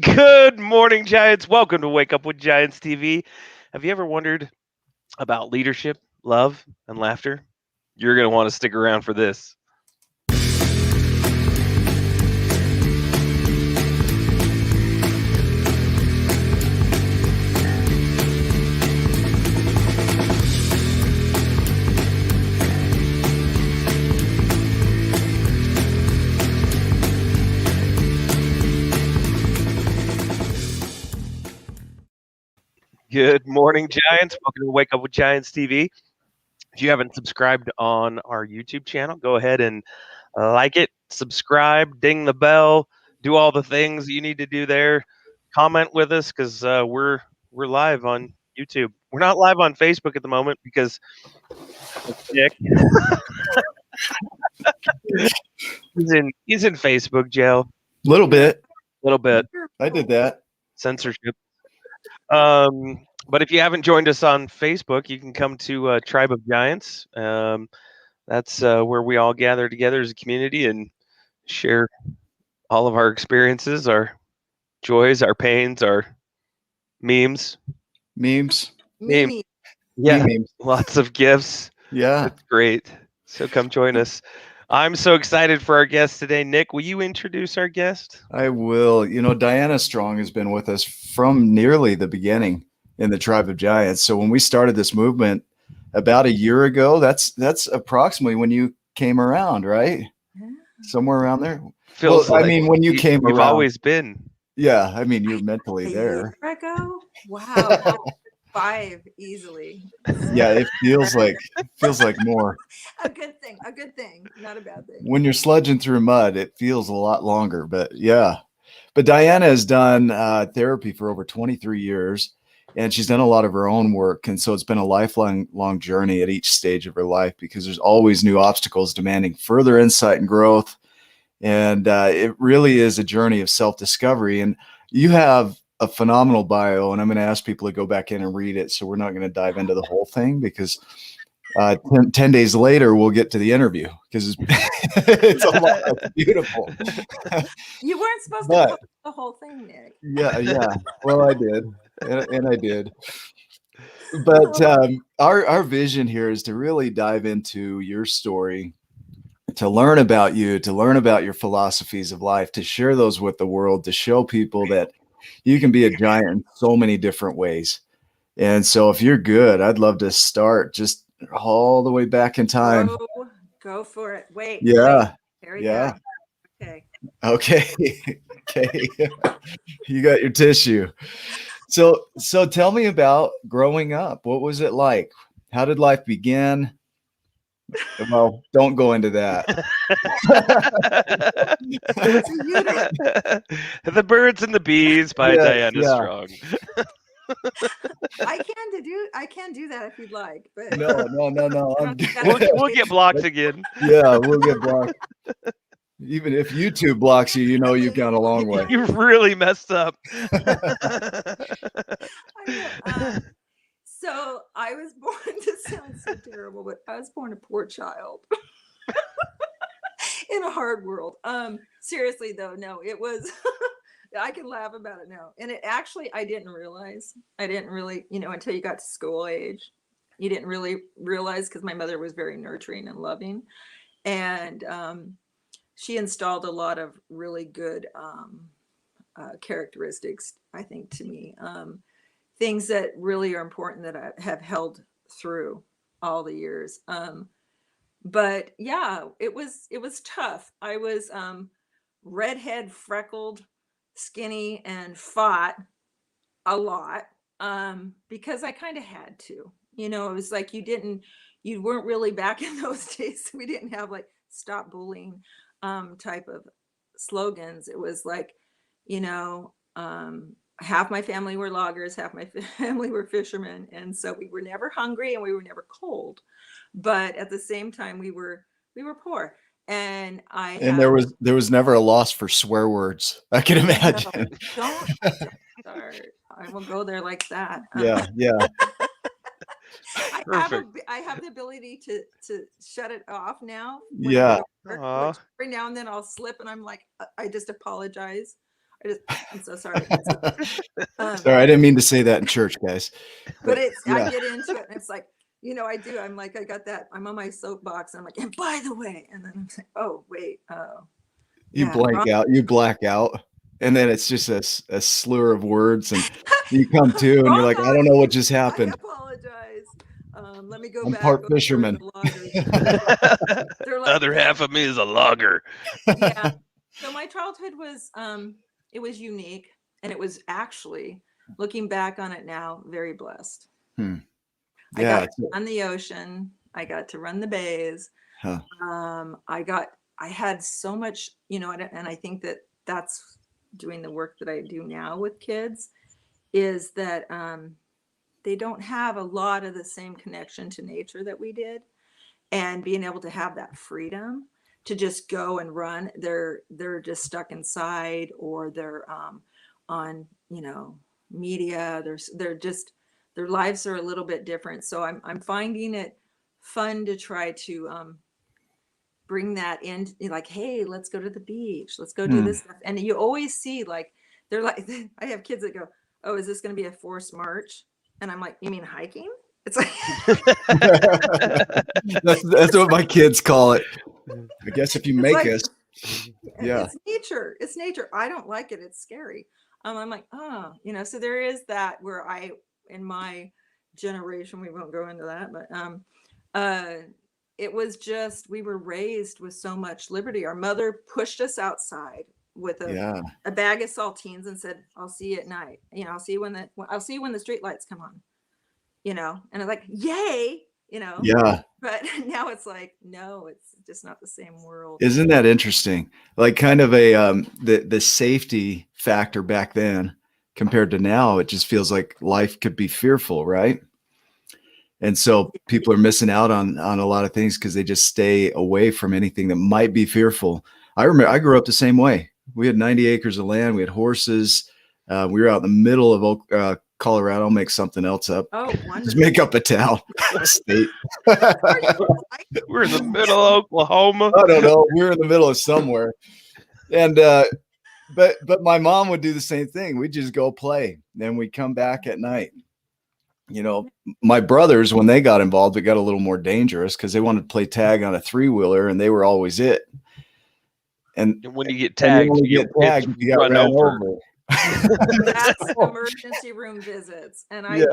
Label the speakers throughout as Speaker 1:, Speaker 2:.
Speaker 1: Good morning, Giants. Welcome to Wake Up with Giants TV. Have you ever wondered about leadership, love, and laughter? You're going to want to stick around for this. Good morning, Giants. Welcome to Wake Up with Giants TV. If you haven't subscribed on our YouTube channel, go ahead and like it, subscribe, ding the bell, do all the things you need to do there. Comment with us because we're live on YouTube. We're not live on Facebook at the moment because Nick he's in Facebook jail
Speaker 2: Little bit.
Speaker 1: a little bit
Speaker 2: I did that.
Speaker 1: censorship. But if you haven't joined us on Facebook, you can come to Tribe of Giants. That's where we all gather together as a community and share all of our experiences, our joys, our pains, our memes.
Speaker 2: Memes.
Speaker 1: Meme.
Speaker 3: Mimi.
Speaker 1: Yeah,
Speaker 2: Memes.
Speaker 1: lots of gifts.
Speaker 2: Yeah.
Speaker 1: It's great. So come join us. I'm so excited for our guest today. Nick, will you introduce our guest?
Speaker 2: I will. Diana Strong has been with us from nearly the beginning in the Tribe of Giants. So when we started this movement about a year ago, that's approximately when you came around, right?
Speaker 3: Yeah.
Speaker 2: Somewhere around there.
Speaker 1: Feels
Speaker 2: Well, I
Speaker 1: like
Speaker 2: mean, when you came
Speaker 1: you've
Speaker 2: around.
Speaker 1: always been.
Speaker 2: Yeah, I mean, you're mentally
Speaker 3: A
Speaker 2: there.
Speaker 3: year ago? Wow. No, 5 easily.
Speaker 2: Yeah, it feels like more.
Speaker 3: A good thing. A good thing. Not a bad thing.
Speaker 2: When you're sludging through mud, it feels a lot longer. But yeah. But Diana has done therapy for over 23 years, and she's done a lot of her own work. And so it's been a long journey at each stage of her life because there's always new obstacles demanding further insight and growth. And it really is a journey of self-discovery. And you have a phenomenal bio, and I'm going to ask people to go back in and read it. So we're not going to dive into the whole thing because 10 days later, we'll get to the interview because it's a lot. It's beautiful.
Speaker 3: You weren't supposed
Speaker 2: But-
Speaker 3: to post the whole thing, Nick.
Speaker 2: Yeah. Well, I did. And I did. But our vision here is to really dive into your story, to learn about you, to learn about your philosophies of life, to share those with the world, to show people that you can be a giant in so many different ways. And so if you're good, I'd love to start just all the way back in time.
Speaker 3: Go for it. Wait.
Speaker 2: Yeah.
Speaker 3: There we
Speaker 2: Yeah.
Speaker 3: go. Okay.
Speaker 2: Okay. You got your tissue. So tell me about growing up. What was it like? How did life begin? Well, don't go into that.
Speaker 1: The Birds and the Bees by
Speaker 2: Yeah,
Speaker 1: Diana
Speaker 2: yeah.
Speaker 1: Strong.
Speaker 3: I can do that if you'd like, but
Speaker 2: No. I'm
Speaker 1: We'll get blocked again.
Speaker 2: Yeah, we'll get blocked. Even if YouTube blocks you, you've gone a long way.
Speaker 1: You really messed up.
Speaker 3: So I was born, this sounds so terrible, but I was born a poor child in a hard world. Seriously though, no, it was, I can laugh about it now. And it actually, I didn't really, until you got to school age, you didn't really realize because my mother was very nurturing and loving. And she installed a lot of really good characteristics, I think, to me. Things that really are important that I have held through all the years. But yeah, it was tough. I was redhead, freckled, skinny, and fought a lot because I kind of had to. It was like you weren't really back in those days. We didn't have like stop bullying type of slogans. It was like, half my family were loggers, half my family were fishermen, and so we were never hungry and we were never cold, but at the same time we were poor. And
Speaker 2: there was never a loss for swear words, I can imagine.
Speaker 3: No, don't start. I won't go there like that.
Speaker 2: Yeah.
Speaker 3: I have the ability to shut it off now.
Speaker 2: Yeah.
Speaker 3: Every now and then I'll slip and I'm like, I just apologize. I'm so sorry.
Speaker 2: Sorry, I didn't mean to say that in church, guys.
Speaker 3: But it's, I
Speaker 2: yeah,
Speaker 3: get into it and it's like, I'm like, I got that, I'm on my soapbox and I'm like, and by the way, and then I'm like, oh, wait, oh,
Speaker 2: you
Speaker 3: yeah.
Speaker 2: blank out, you black out, and then it's just a slur of words, and you come to, and you're
Speaker 3: Wrong
Speaker 2: like, I don't know what just
Speaker 3: audience. I
Speaker 2: happened.
Speaker 3: apologize. Let me go
Speaker 2: I'm
Speaker 3: back
Speaker 2: part
Speaker 3: over
Speaker 2: fisherman.
Speaker 3: the loggers. They're like,
Speaker 1: Other half of me is a logger.
Speaker 3: yeah. So my childhood was, it was unique, and it was actually, looking back on it now, very blessed.
Speaker 2: Hmm.
Speaker 3: I got
Speaker 2: Yeah.
Speaker 3: to run the ocean. I got to run the bays.
Speaker 2: Huh.
Speaker 3: I had so much, and I think that that's doing the work that I do now with kids, is that they don't have a lot of the same connection to nature that we did, and being able to have that freedom to just go and run. They're just stuck inside, or they're on, media. They're just, their lives are a little bit different. So I'm finding it fun to try to bring that in, like, hey, let's go to the beach, let's go do
Speaker 2: Hmm.
Speaker 3: this stuff. And you always see, like, they're like, I have kids that go, oh, is this going to be a forced march? And I'm like, you mean hiking? It's like,
Speaker 2: That's what my kids call it. I guess if you
Speaker 3: it's
Speaker 2: make
Speaker 3: like,
Speaker 2: us, yeah,
Speaker 3: it's nature. It's nature. I don't like it. It's scary. I'm like, oh, so there is that, where in my generation, we won't go into that, but uh, it was just, we were raised with so much liberty. Our mother pushed us outside with
Speaker 2: yeah,
Speaker 3: a bag of saltines and said, I'll see you at night. I'll see you when the street lights come on, and I'm like, yay,
Speaker 2: yeah.
Speaker 3: but now it's like, no, it's just not the same world.
Speaker 2: Isn't that interesting? Like kind of a the safety factor back then compared to now, it just feels like life could be fearful, right? And so people are missing out on a lot of things because they just stay away from anything that might be fearful. I remember I grew up the same way. We had 90 acres of land. We had horses. We were out in the middle of Colorado. I'll make something else up.
Speaker 3: Oh,
Speaker 2: Just
Speaker 3: wonderful.
Speaker 2: make up a town, state.
Speaker 1: We're in the middle of Oklahoma.
Speaker 2: I don't know. We were in the middle of somewhere. And but my mom would do the same thing. We'd just go play. Then we'd come back at night. My brothers, when they got involved, it got a little more dangerous because they wanted to play tag on a 3-wheeler, and they were always it. And
Speaker 1: when you get
Speaker 2: and you
Speaker 1: tagged,
Speaker 2: only
Speaker 1: you
Speaker 2: get tagged if you got
Speaker 1: run
Speaker 2: ran
Speaker 1: over.
Speaker 2: over.
Speaker 3: That's emergency room visits. And I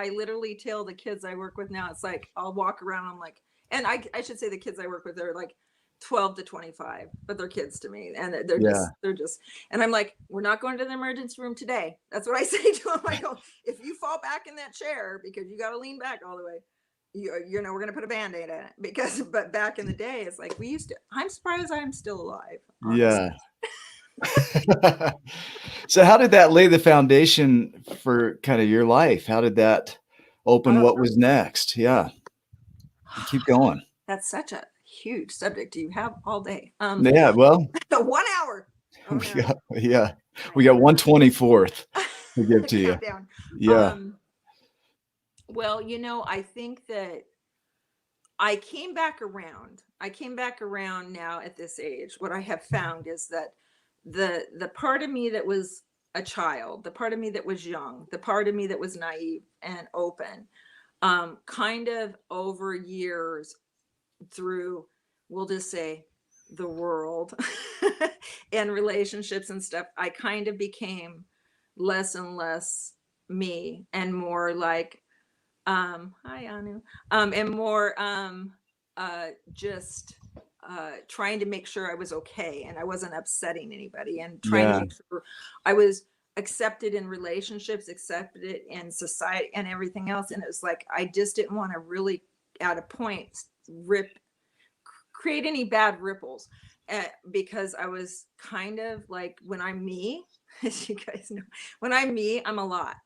Speaker 3: literally tell the kids I work with now, it's like, I'll walk around, I'm like, and I should say the kids I work with are like 12 to 25, but they're kids to me. And they're just, and I'm like, we're not going to the emergency room today. That's what I say to them. I go, if you fall back in that chair because you got to lean back all the way, we're going to put a Band-Aid in it, but back in the day, it's like, I'm surprised I'm still alive. Honestly.
Speaker 2: Yeah. So how did that lay the foundation for kind of your life? How did that open what was next? Yeah. Keep going.
Speaker 3: That's such a huge subject. Do you have all day?
Speaker 2: Yeah, well,
Speaker 3: 1 hour. Oh, no.
Speaker 2: We got 1/24th to give to you.
Speaker 3: Countdown.
Speaker 2: Yeah.
Speaker 3: Well, I think that I came back around. Now at this age. What I have found is that the part of me that was a child, the part of me that was young, the part of me that was naive and open, kind of over years, through, we'll just say, the world and relationships and stuff, I kind of became less and less me, and more like, hi Anu, and more just trying to make sure I was okay and I wasn't upsetting anybody, and trying to make sure I was accepted in relationships, accepted in society and everything else. And it was like, I just didn't want to really, at a point, create any bad ripples, because I was kind of like, when I'm me, as you guys know, when I'm me, I'm a lot.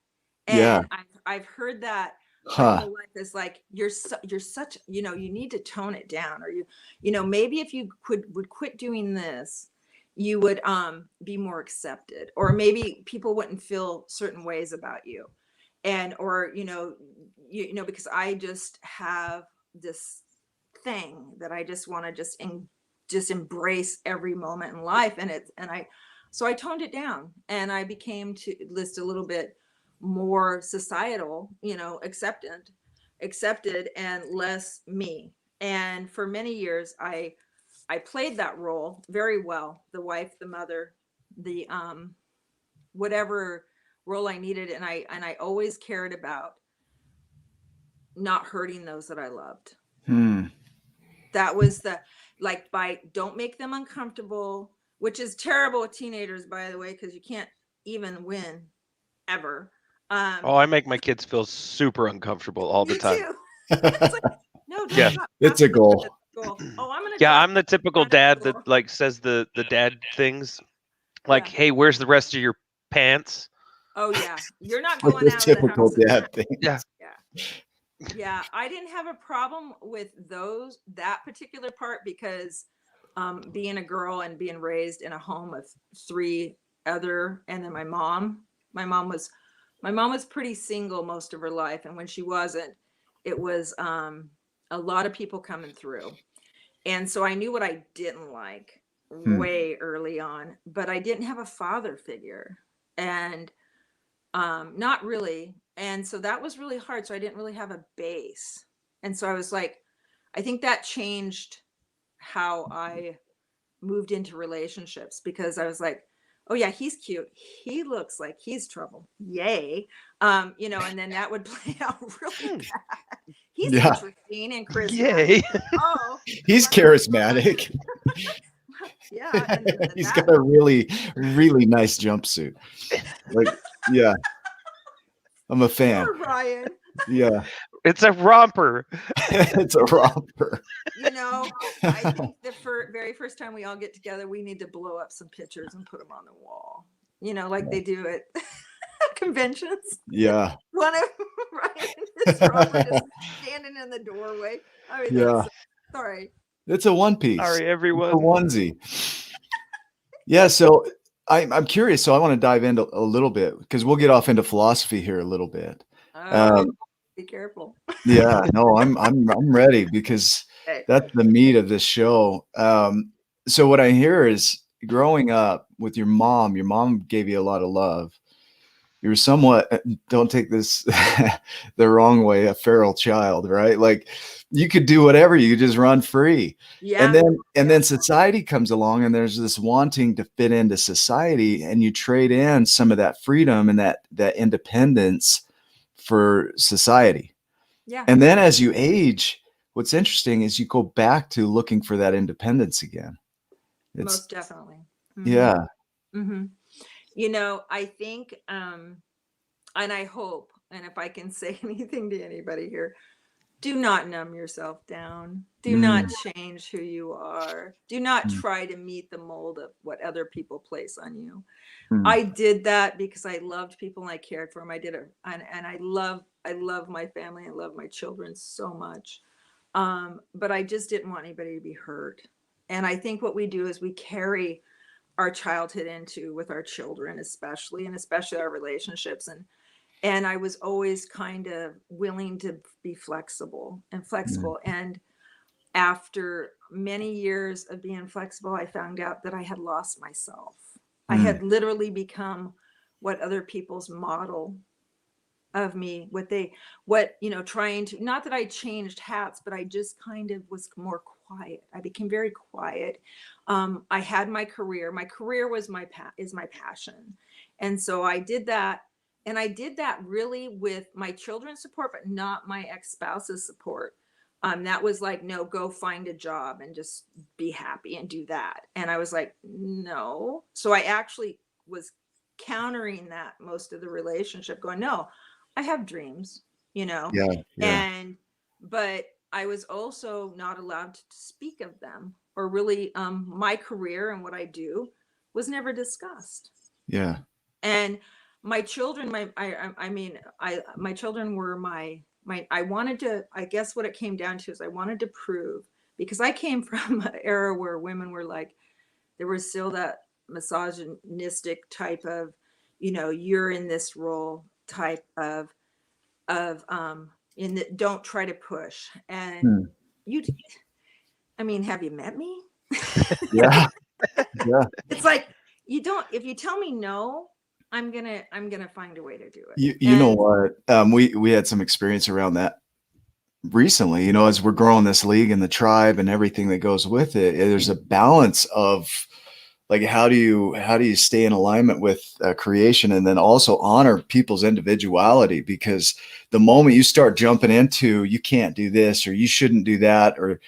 Speaker 3: And I've heard that my whole life, is like, you're such, you need to tone it down, or maybe if you would quit doing this, you would be more accepted, or maybe people wouldn't feel certain ways about you. And or because I just have this thing that I just want to just embrace every moment in life. And So I toned it down and I became to list a little bit more societal, accepted and less me. And for many years I played that role very well, the wife, the mother, the whatever role I needed, and I always cared about not hurting those that I loved.
Speaker 2: Hmm.
Speaker 3: That was the, like, by don't make them uncomfortable, which is terrible with teenagers, by the way, because you can't even win ever.
Speaker 1: Oh, I make my kids feel super uncomfortable all the
Speaker 3: Me
Speaker 1: time.
Speaker 3: too. It's like, no, don't
Speaker 1: Yeah.
Speaker 3: drop
Speaker 2: It's a
Speaker 3: chocolate
Speaker 2: goal.
Speaker 3: at school. Oh, I'm gonna
Speaker 1: Yeah,
Speaker 3: drop
Speaker 1: I'm the typical
Speaker 3: at the
Speaker 1: dad that
Speaker 3: school.
Speaker 1: like says the dad things. Like,
Speaker 3: Yeah.
Speaker 1: hey, where's the rest of your pants?
Speaker 3: Oh yeah. You're not
Speaker 2: Like
Speaker 3: going
Speaker 2: the
Speaker 3: out of the
Speaker 2: typical
Speaker 3: house.
Speaker 2: dad thing.
Speaker 1: Yeah.
Speaker 3: Yeah. Yeah, I didn't have a problem with that particular part because being a girl and being raised in a home of three other, and then my mom was pretty single most of her life, and when she wasn't, it was a lot of people coming through. And so I knew what I didn't like
Speaker 2: Hmm.
Speaker 3: way early on, but I didn't have a father figure. And not really. And so that was really hard. So I didn't really have a base. And so I was like, I think that changed how I moved into relationships, because I was like, oh yeah, he's cute. He looks like he's trouble. Yay. And then that would play out really
Speaker 1: Hmm.
Speaker 3: bad. He's
Speaker 2: Yeah.
Speaker 3: interesting and charismatic.
Speaker 1: Yay.
Speaker 3: Oh,
Speaker 2: He's charismatic.
Speaker 3: yeah. And then
Speaker 2: He's
Speaker 3: that,
Speaker 2: got a really, really nice jumpsuit. Like, yeah, I'm a fan.
Speaker 3: poor Ryan.
Speaker 2: Yeah.
Speaker 1: It's a romper.
Speaker 2: It's a romper.
Speaker 3: I think the very first time we all get together, we need to blow up some pictures and put them on the wall, like they do at conventions.
Speaker 2: Yeah.
Speaker 3: One of Ryan and his romper just standing in the doorway. I mean,
Speaker 2: Yeah.
Speaker 3: sorry.
Speaker 2: It's a one piece.
Speaker 1: Sorry,
Speaker 2: It's a
Speaker 1: everyone.
Speaker 2: onesie. Yeah. So I'm curious. So I want to dive into a little bit because we'll get off into philosophy here a little bit.
Speaker 3: Oh, be careful.
Speaker 2: Yeah. No, I'm ready because
Speaker 3: Okay.
Speaker 2: that's the meat of this show. So what I hear is growing up with your mom gave you a lot of love. You were somewhat, don't take this the wrong way, a feral child, right? Like you could do whatever, you could just run free.
Speaker 3: Yeah.
Speaker 2: And then society comes along and there's this wanting to fit into society, and you trade in some of that freedom and that independence for society.
Speaker 3: Yeah.
Speaker 2: And then as you age, what's interesting is you go back to looking for that independence again. It's
Speaker 3: Most definitely. Mhm.
Speaker 2: yeah.
Speaker 3: Mm-hmm. I think, and I hope, and if I can say anything to anybody here, do not numb yourself down. Do not change who you are. Do not
Speaker 2: Mm.
Speaker 3: try to meet the mold of what other people place on you.
Speaker 2: Mm.
Speaker 3: I did that because I loved people and I cared for them. I did it, and I love my family. I love my children so much. But I just didn't want anybody to be hurt. And I think what we do is we carry our childhood into with our children, especially, and especially our relationships. And I was always kind of willing to be flexible. And after many years of being flexible, I found out that I had lost myself. I had literally become what other people's model of me, trying to, not that I changed hats, but I just kind of was more quiet. I became very quiet. I had my career. My career was my passion. And so I did that. And I did that really with my children's support, but not my ex-spouse's support. That was like, no, go find a job and just be happy and do that. And I was like, no. So I actually was countering that most of the relationship, going, no, I have dreams,
Speaker 2: Yeah.
Speaker 3: but I was also not allowed to speak of them, or really, my career and what I do was never discussed.
Speaker 2: Yeah.
Speaker 3: And my children, my children were I wanted to, I guess what it came down to is I wanted to prove, because I came from an era where women were like, there was still that misogynistic type of, you're in this role type of don't try to push. And have you met me?
Speaker 2: Yeah. Yeah.
Speaker 3: It's like, you don't, if you tell me no, I'm gonna find a way to do it.
Speaker 2: You know what? We had some experience around that recently, as we're growing this league and the tribe and everything that goes with it. There's a balance of like, how do you stay in alignment with creation and then also honor people's individuality? Because the moment you start jumping into, you can't do this or you shouldn't do that, or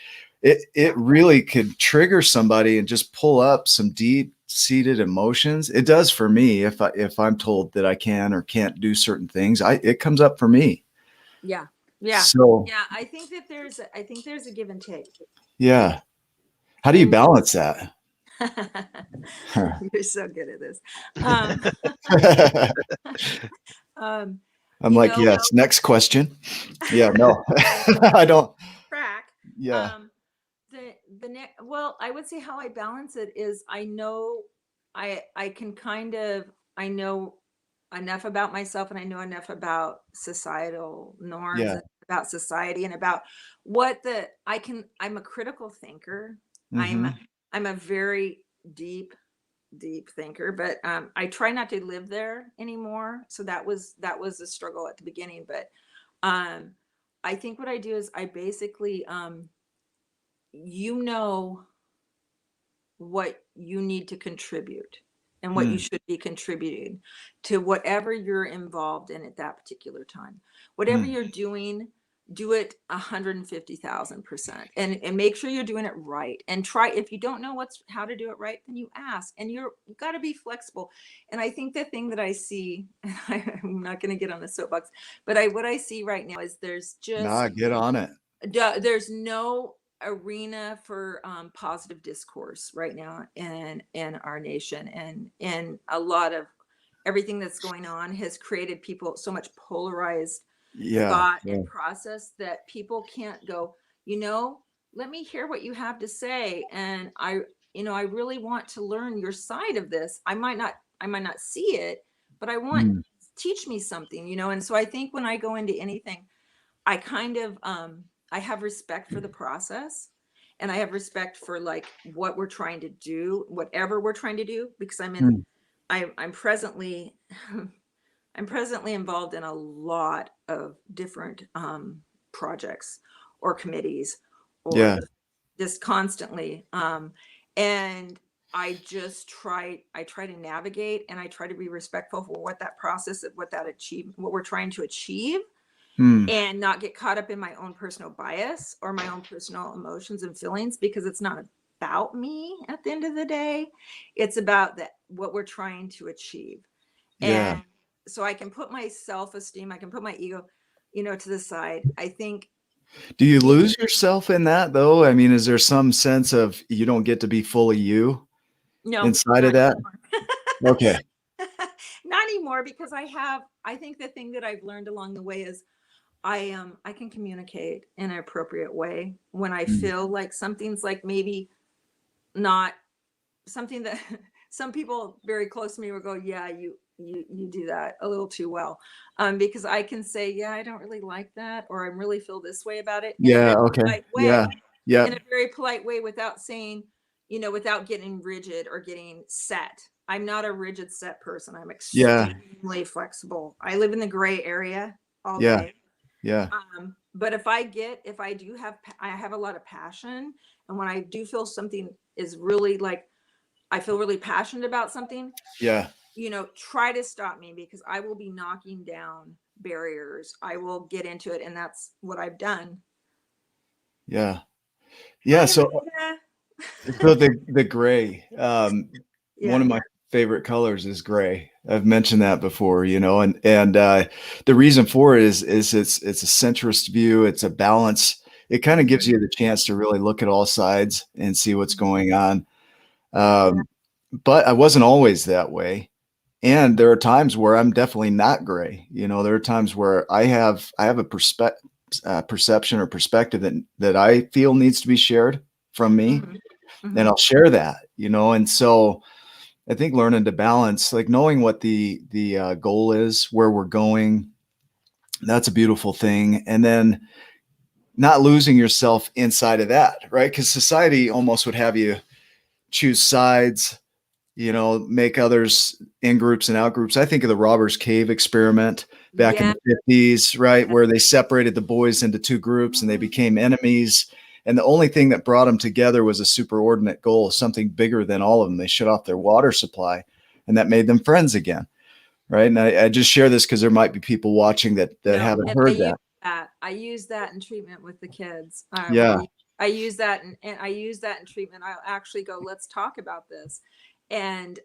Speaker 2: it really could trigger somebody and just pull up some deep seated emotions. It does for me. If I'm told that I can or can't do certain things, it comes up for me.
Speaker 3: Yeah.
Speaker 2: So
Speaker 3: I think there's a give and take.
Speaker 2: yeah. How do you balance that?
Speaker 3: You're so good at this.
Speaker 2: I'm like, yes. Next question. Yeah, no, I don't.
Speaker 3: Track.
Speaker 2: Yeah.
Speaker 3: Well, I would say how I balance it is I know I know enough about myself, and I know enough about societal norms
Speaker 2: Yeah.
Speaker 3: and about society and about I'm a critical thinker.
Speaker 2: Mm-hmm.
Speaker 3: I'm a very deep thinker, but I try not to live there anymore. So that was a struggle at the beginning, but um I think what I do is I basically you know what you need to contribute and what you should be contributing to whatever you're involved in at that particular time. Whatever you're doing, do it 150,000%, and make sure you're doing it right. And try, if you don't know how to do it right, then you ask, and you got to be flexible. And I think the thing that I see, and I'm not going to get on the soapbox, but what I see right now is
Speaker 2: Nah, get on it.
Speaker 3: there's no arena for positive discourse right now in our nation, and a lot of everything that's going on has created people so much polarized thought and process that people can't go, let me hear what you have to say, and I really want to learn your side of this. I might not see it, but I want teach me something. And so I think when I go into anything, I kind of I have respect for the process, and I have respect for like what we're trying to do, whatever we're trying to do, because I'm presently I'm presently involved in a lot of different projects or committees, or just constantly and I try to navigate, and I try to be respectful for what that process, what we're trying to achieve, and not get caught up in my own personal bias or my own personal emotions and feelings, because it's not about me at the end of the day. It's about what we're trying to achieve. And so I can put my self-esteem, I can put my ego, to the side. I think.
Speaker 2: Do you lose yourself in that though? I mean, is there some sense of you don't get to be fully you inside of that? Okay.
Speaker 3: Not anymore, because I think the thing that I've learned along the way is I can communicate in an appropriate way when I feel like something's like maybe not something that some people very close to me will go, yeah, you do that a little too well, because I can say, yeah, I don't really like that, or I really feel this way about it, in a
Speaker 2: Yeah.
Speaker 3: very
Speaker 2: Okay.
Speaker 3: polite way, in a very polite way, without saying, without getting rigid or getting set. I'm not a rigid set person. I'm extremely flexible. I live in the gray area all day.
Speaker 2: Yeah.
Speaker 3: But I have a lot of passion, and when I do feel something is really like, I feel really passionate about something, try to stop me, because I will be knocking down barriers. I will get into it, and that's what I've done.
Speaker 2: Yeah. So the gray, one of my favorite colors is gray. I've mentioned that before, and the reason for it is it's a centrist view. It's a balance. It kind of gives you the chance to really look at all sides and see what's going on. But I wasn't always that way. And there are times where I'm definitely not gray. There are times where I have a perception or perspective that I feel needs to be shared from me. And I'll share that, and so I think learning to balance, like knowing what the goal is, where we're going, that's a beautiful thing. And then not losing yourself inside of that, right? Because society almost would have you choose sides make others in groups and out groups. I think of the Robbers Cave experiment back in
Speaker 3: Yeah.
Speaker 2: the 50s, right? Where they separated the boys into two groups and they became enemies. And the only thing that brought them together was a superordinate goal, something bigger than all of them. They shut off their water supply, and that made them friends again. Right. And I just share this because there might be people watching that
Speaker 3: No,
Speaker 2: haven't
Speaker 3: and
Speaker 2: heard that.
Speaker 3: I use that in treatment with the kids.
Speaker 2: Yeah.
Speaker 3: I use that and I use that in treatment. I'll actually go, let's talk about this. And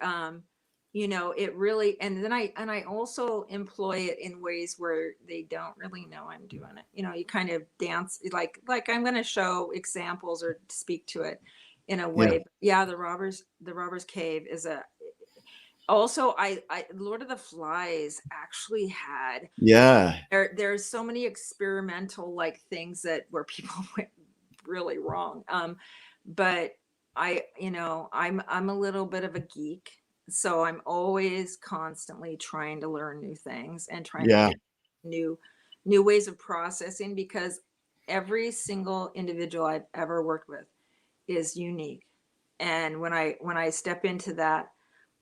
Speaker 3: it really, and then I also employ it in ways where they don't really know I'm doing it. You kind of dance like I'm going to show examples or speak to it in a
Speaker 2: Yeah.
Speaker 3: way. But yeah, the robbers cave is also I Lord of the Flies actually had
Speaker 2: Yeah.
Speaker 3: there's so many experimental like things that where people went really wrong. But I'm a little bit of a geek, so I'm always constantly trying to learn new things and trying to
Speaker 2: Yeah.
Speaker 3: get new ways of processing, because every single individual I've ever worked with is unique. And when I step into that,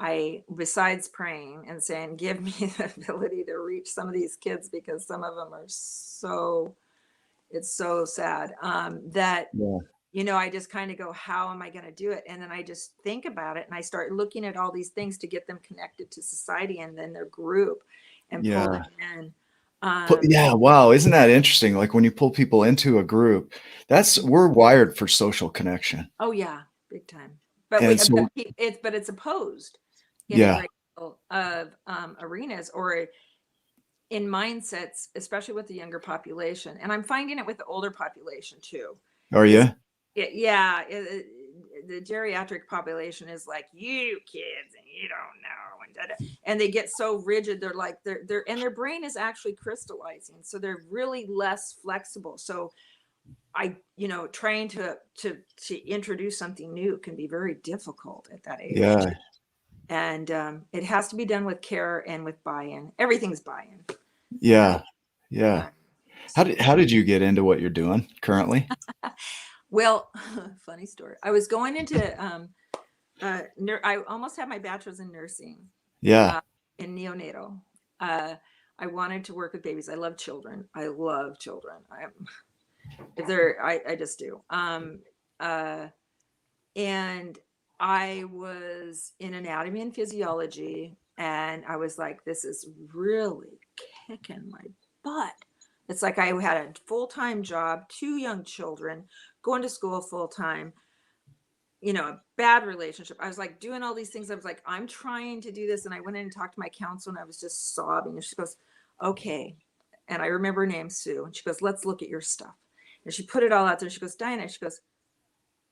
Speaker 3: I, besides praying and saying, give me the ability to reach some of these kids, because some of them are it's so sad, that,
Speaker 2: Yeah.
Speaker 3: I just kind of go, how am I going to do it? And then I just think about it and I start looking at all these things to get them connected to society and then their group and pull
Speaker 2: Yeah.
Speaker 3: them in.
Speaker 2: Yeah. Wow. Isn't that interesting? Like when you pull people into a group, we're wired for social connection.
Speaker 3: Oh yeah, big time. But
Speaker 2: And so,
Speaker 3: it's opposed in a
Speaker 2: yeah.
Speaker 3: great deal of arenas, or in mindsets, especially with the younger population. And I'm finding it with the older population too.
Speaker 2: Are
Speaker 3: Is
Speaker 2: you?
Speaker 3: the geriatric population is like, you kids and you don't know, and and they get so rigid. They're like and their brain is actually crystallizing, so they're really less flexible. So trying to introduce something new can be very difficult at that age.
Speaker 2: Yeah.
Speaker 3: And it has to be done with care and with buy-in. Everything's buy-in.
Speaker 2: Yeah. Yeah.
Speaker 3: Yeah.
Speaker 2: How did you get into what you're doing currently?
Speaker 3: Well, funny story. I was going into I almost had my bachelor's in nursing,
Speaker 2: Yeah.
Speaker 3: in neonatal. I wanted to work with babies. I love children. I love children. I just do. And I was in anatomy and physiology, and I was like, this is really kicking my butt. It's like I had a full-time job, two young children, going to school full-time, a bad relationship. I was like doing all these things. I was like, I'm trying to do this. And I went in and talked to my counselor, and I was just sobbing. And she goes, okay. And I remember her name, Sue. And she goes, let's look at your stuff. And she put it all out there. She goes, Diana, she goes,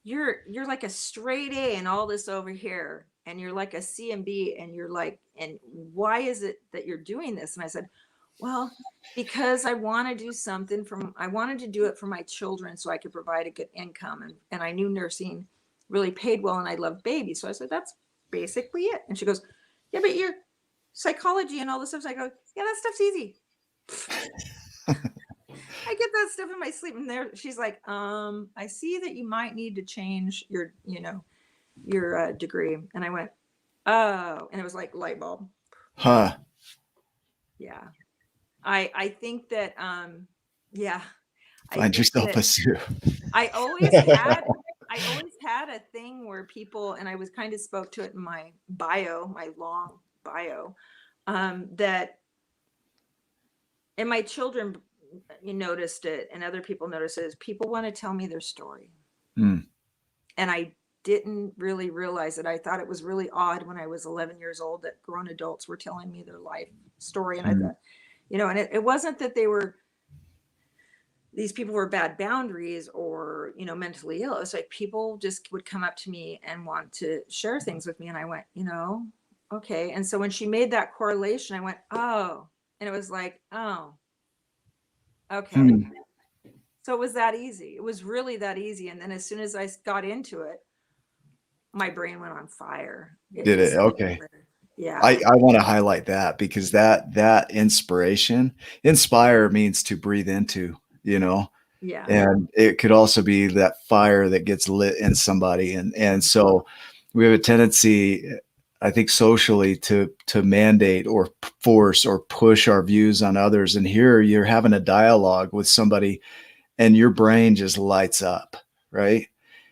Speaker 3: you're like a straight A and all this over here, and you're like a C and B, and you're like, and why is it that you're doing this? And I said, well, because I want to do something I wanted to do it for my children so I could provide a good income. And I knew nursing really paid well, and I love babies. So I said, that's basically it. And she goes, yeah, but your psychology and all this stuff. So I go, yeah, that stuff's easy. I get that stuff in my sleep. And there she's like, I see that you might need to change your degree. And I went, oh, and it was like light bulb.
Speaker 2: Huh.
Speaker 3: Yeah. I think that yeah.
Speaker 2: Find yourself a Sue.
Speaker 3: I always had a thing where people, and I was kind of spoke to it in my long bio, that, and my children noticed it, and other people noticed it, is people want to tell me their story.
Speaker 2: Mm.
Speaker 3: And I didn't really realize it. I thought it was really odd when I was 11 years old that grown adults were telling me their life story. And I thought, and it wasn't that these people were bad boundaries or, mentally ill. It's like people just would come up to me and want to share things with me. And I went, okay. And so when she made that correlation, I went, oh, and it was like, oh, okay.
Speaker 2: Mm.
Speaker 3: So it was that easy. It was really that easy. And then as soon as I got into it, my brain went on fire.
Speaker 2: Did it? Okay.
Speaker 3: Yeah.
Speaker 2: I want to highlight that because that inspire means to breathe into,
Speaker 3: Yeah.
Speaker 2: And it could also be that fire that gets lit in somebody. And so we have a tendency, I think socially to mandate or force or push our views on others. And here you're having a dialogue with somebody and your brain just lights up, right?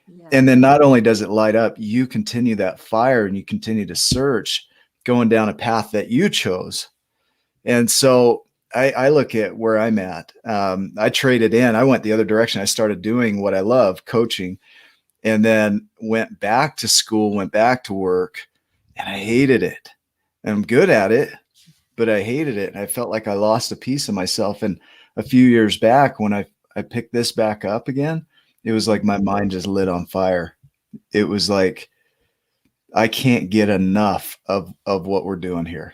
Speaker 3: Yeah.
Speaker 2: And then not only does it light up, you continue that fire and you continue to search, going down a path that you chose. And so I look at where I'm at. I traded in. I went the other direction. I started doing what I love, coaching, and then went back to school, went back to work, and I hated it. And I'm good at it, but I hated it. And I felt like I lost a piece of myself. And a few years back, when I picked this back up again, it was like my mind just lit on fire. It was like, I can't get enough of what we're doing here.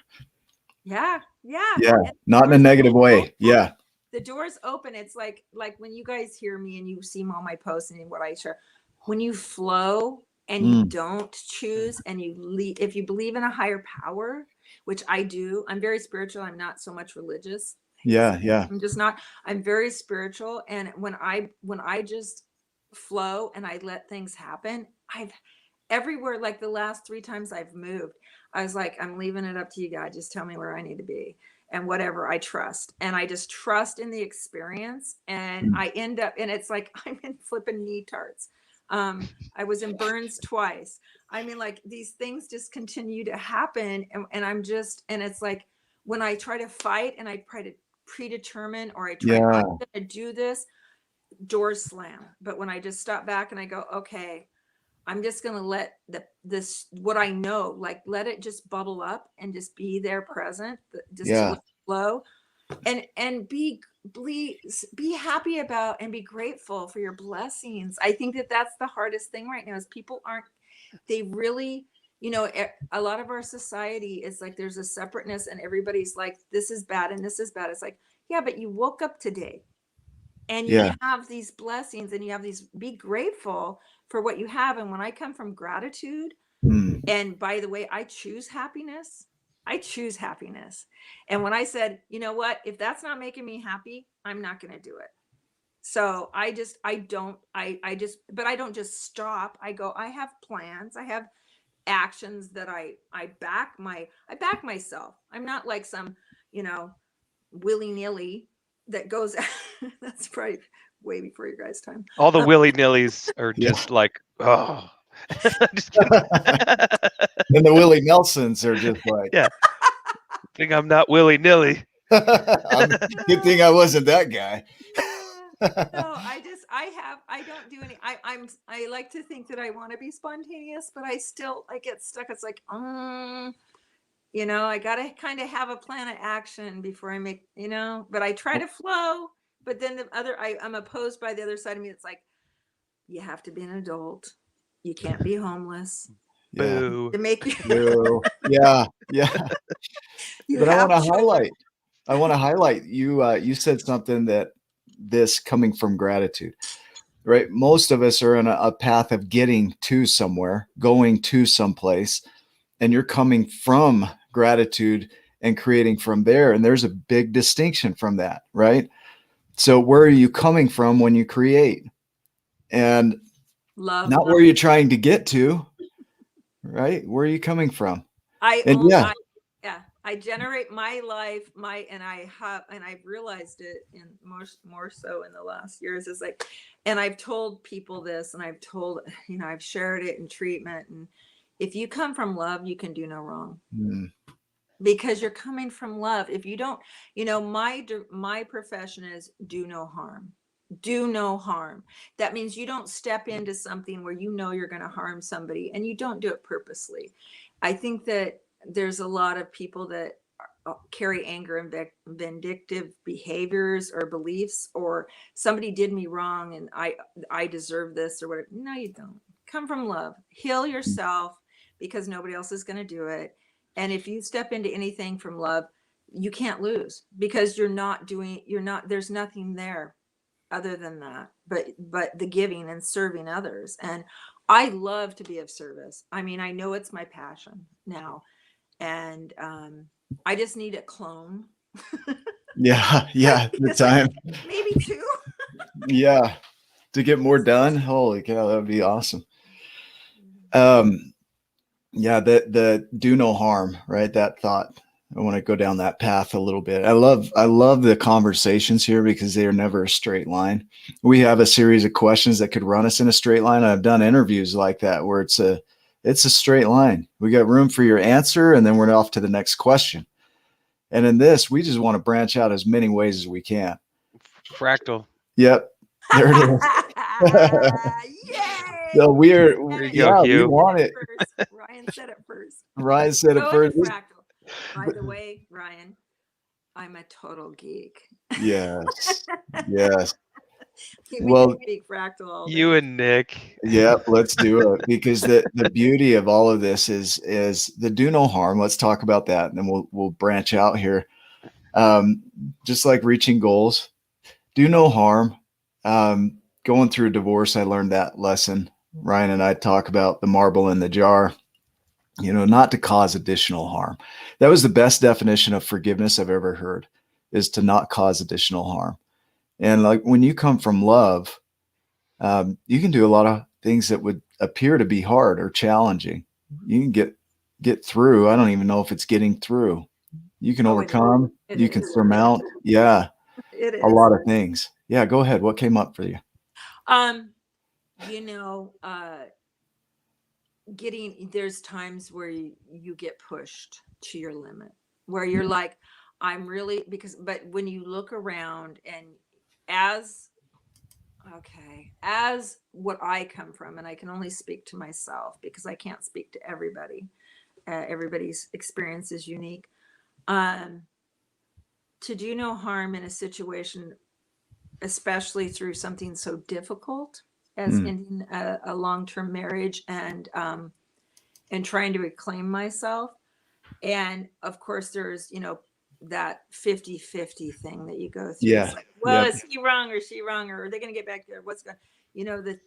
Speaker 3: Yeah.
Speaker 2: Yeah. Not in a negative way. Yeah.
Speaker 3: The door's open. It's like when you guys hear me and you see all my posts and what I share, when you flow and you don't choose and you leave, if you believe in a higher power, which I do, I'm very spiritual. I'm not so much religious.
Speaker 2: Yeah.
Speaker 3: I'm just not. I'm very spiritual. And when I just flow and I let things happen, I've everywhere, like the last 3 times I've moved, I was like, I'm leaving it up to you, God. Just tell me where I need to be. And whatever, I trust. And I just trust in the experience. And I end up, and it's like I'm in flipping knee tarts. I was in burns twice. I mean, like these things just continue to happen. And I'm just, and it's like when I try to fight and I try to predetermine, or I try, I'm going to do this, doors slam. But when I just stop back and I go, okay, I'm just going to let this, what I know, like let it just bubble up and just be there present, just to let it flow, and be happy about and be grateful for your blessings. I think that that's the hardest thing right now is people aren't, they really, a lot of our society is like, there's a separateness and everybody's like, this is bad and this is bad. It's like, yeah, but you woke up today and you have these blessings and you have these, be grateful for what you have. And when I come from gratitude, and by the way, I choose happiness. And when I said, you know what, if that's not making me happy, I'm not going to do it. So but I don't just stop. I go, I have plans. I have actions that I back myself. I'm not like some, willy-nilly that goes, that's probably way before your guys' time.
Speaker 1: All the willy-nillys are just like, oh. Just kidding.
Speaker 2: And the Willie Nelsons are just like,
Speaker 1: yeah. I think I'm not willy-nilly.
Speaker 2: Good thing I wasn't that guy.
Speaker 3: No, I don't do any, I like to think that I want to be spontaneous, but I get stuck. It's like, I got to kind of have a plan of action before I make, but I try to flow. But then I'm opposed by the other side of me. It's like, you have to be an adult. You can't be homeless.
Speaker 1: Boo.
Speaker 3: To make you.
Speaker 2: Boo. Yeah. But I want to highlight you said something that this coming from gratitude, right? Most of us are on a path of getting to somewhere, going to someplace, and you're coming from gratitude and creating from there. And there's a big distinction from that, right? So where are you coming from when you create? And not where you're trying to get to, right? Where are you coming from?
Speaker 3: I generate my life, and I've realized it in more so in the last years, is like, and I've told people this, and I've shared it in treatment. And if you come from love, you can do no wrong. Because you're coming from love. If you don't, my profession is do no harm. Do no harm. That means you don't step into something where you're going to harm somebody, and you don't do it purposely. I think that there's a lot of people that carry anger and vindictive behaviors or beliefs, or somebody did me wrong and I deserve this or whatever. No, you don't. Come from love. Heal yourself, because nobody else is going to do it. And if you step into anything from love, you can't lose, because there's nothing there other than that, but the giving and serving others. And I love to be of service. I mean, I know it's my passion now, and I just need a clone.
Speaker 2: Yeah. The time.
Speaker 3: Maybe 2.
Speaker 2: Yeah. To get more done. Holy cow, that would be awesome. Yeah, the do no harm, right? That thought. I want to go down that path a little bit. I love the conversations here because they are never a straight line. We have a series of questions that could run us in a straight line. I've done interviews like that where it's a straight line. We got room for your answer and then we're off to the next question. And in this, we just want to branch out as many ways as we can.
Speaker 1: Fractal.
Speaker 2: Yep. There it is.
Speaker 3: Yay!
Speaker 2: So we're,
Speaker 1: There you go,
Speaker 2: yeah, we
Speaker 1: Hugh.
Speaker 2: want it.
Speaker 3: Ryan said it first.
Speaker 2: Ryan said it
Speaker 3: Go
Speaker 2: first.
Speaker 3: ahead, Fractal. By the way, Ryan, I'm a total geek.
Speaker 2: Yes. Yes.
Speaker 3: You
Speaker 2: Well,
Speaker 3: can speak Fractal all day.
Speaker 1: You and Nick.
Speaker 2: yeah, let's do it because the beauty of all of this is the do no harm. Let's talk about that, and then we'll branch out here. Just like reaching goals, do no harm. Going through a divorce, I learned that lesson. Ryan and I talk about the marble in the jar. Not to cause additional harm. That was the best definition of forgiveness I've ever heard, is to not cause additional harm. And like when you come from love, you can do a lot of things that would appear to be hard or challenging. You can get through. I don't even know if it's getting through. You can overcome. You can surmount. Yeah,
Speaker 3: It is
Speaker 2: a lot of things. Yeah, go ahead. What came up for you?
Speaker 3: You know, there's times where you get pushed to your limit, where you're like, I'm really, but when you look around and as what I come from, and I can only speak to myself because I can't speak to everybody. Everybody's experience is unique. To do no harm in a situation, especially through something so difficult as ending a long-term marriage and trying to reclaim myself. And of course, there's, that 50-50 thing that you go through.
Speaker 2: Yeah.
Speaker 3: It's like, well, is he wrong or she wrong, or are they going to get back there? What's going,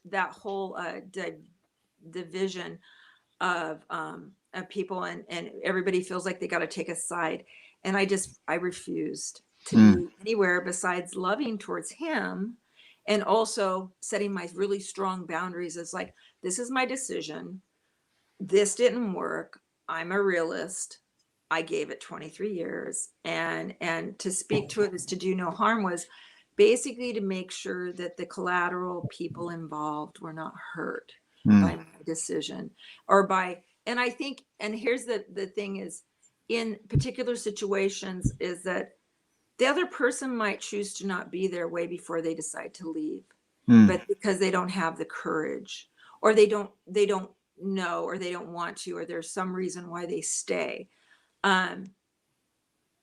Speaker 3: that whole division of people, and everybody feels like they got to take a side. And I refused to be anywhere besides loving towards him, and also setting my really strong boundaries as like, this is my decision. This didn't work. I'm a realist. I gave it 23 years, and to speak to it is to do no harm, was basically to make sure that the collateral people involved were not hurt by my decision or by, and I think, and here's the thing is, in particular situations, is that the other person might choose to not be there way before they decide to leave, but because they don't have the courage, or they don't know, or they don't want to, or there's some reason why they stay.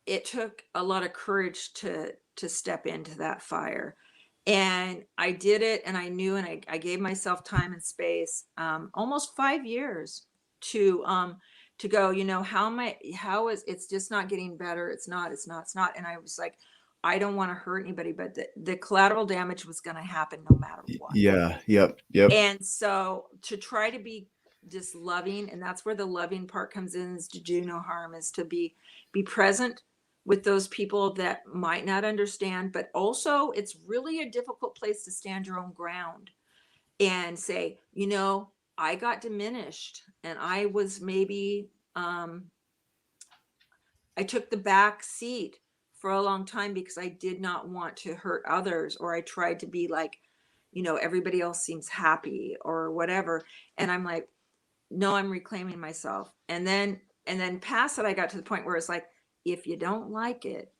Speaker 3: It took a lot of courage to step into that fire, and I did it, and I knew, and I gave myself time and space, almost 5 years to go, how is, it's just not getting better. It's not. And I was like, I don't want to hurt anybody, but the collateral damage was going to happen no matter what.
Speaker 2: Yeah. Yep.
Speaker 3: And so to try to be just loving, and that's where the loving part comes in, is to do no harm, is to be present with those people that might not understand, but also it's really a difficult place to stand your own ground and say, I got diminished, and I was maybe, I took the back seat for a long time because I did not want to hurt others, or I tried to be like, everybody else seems happy or whatever. And I'm like, no, I'm reclaiming myself. And then past it, I got to the point where it's like, if you don't like it,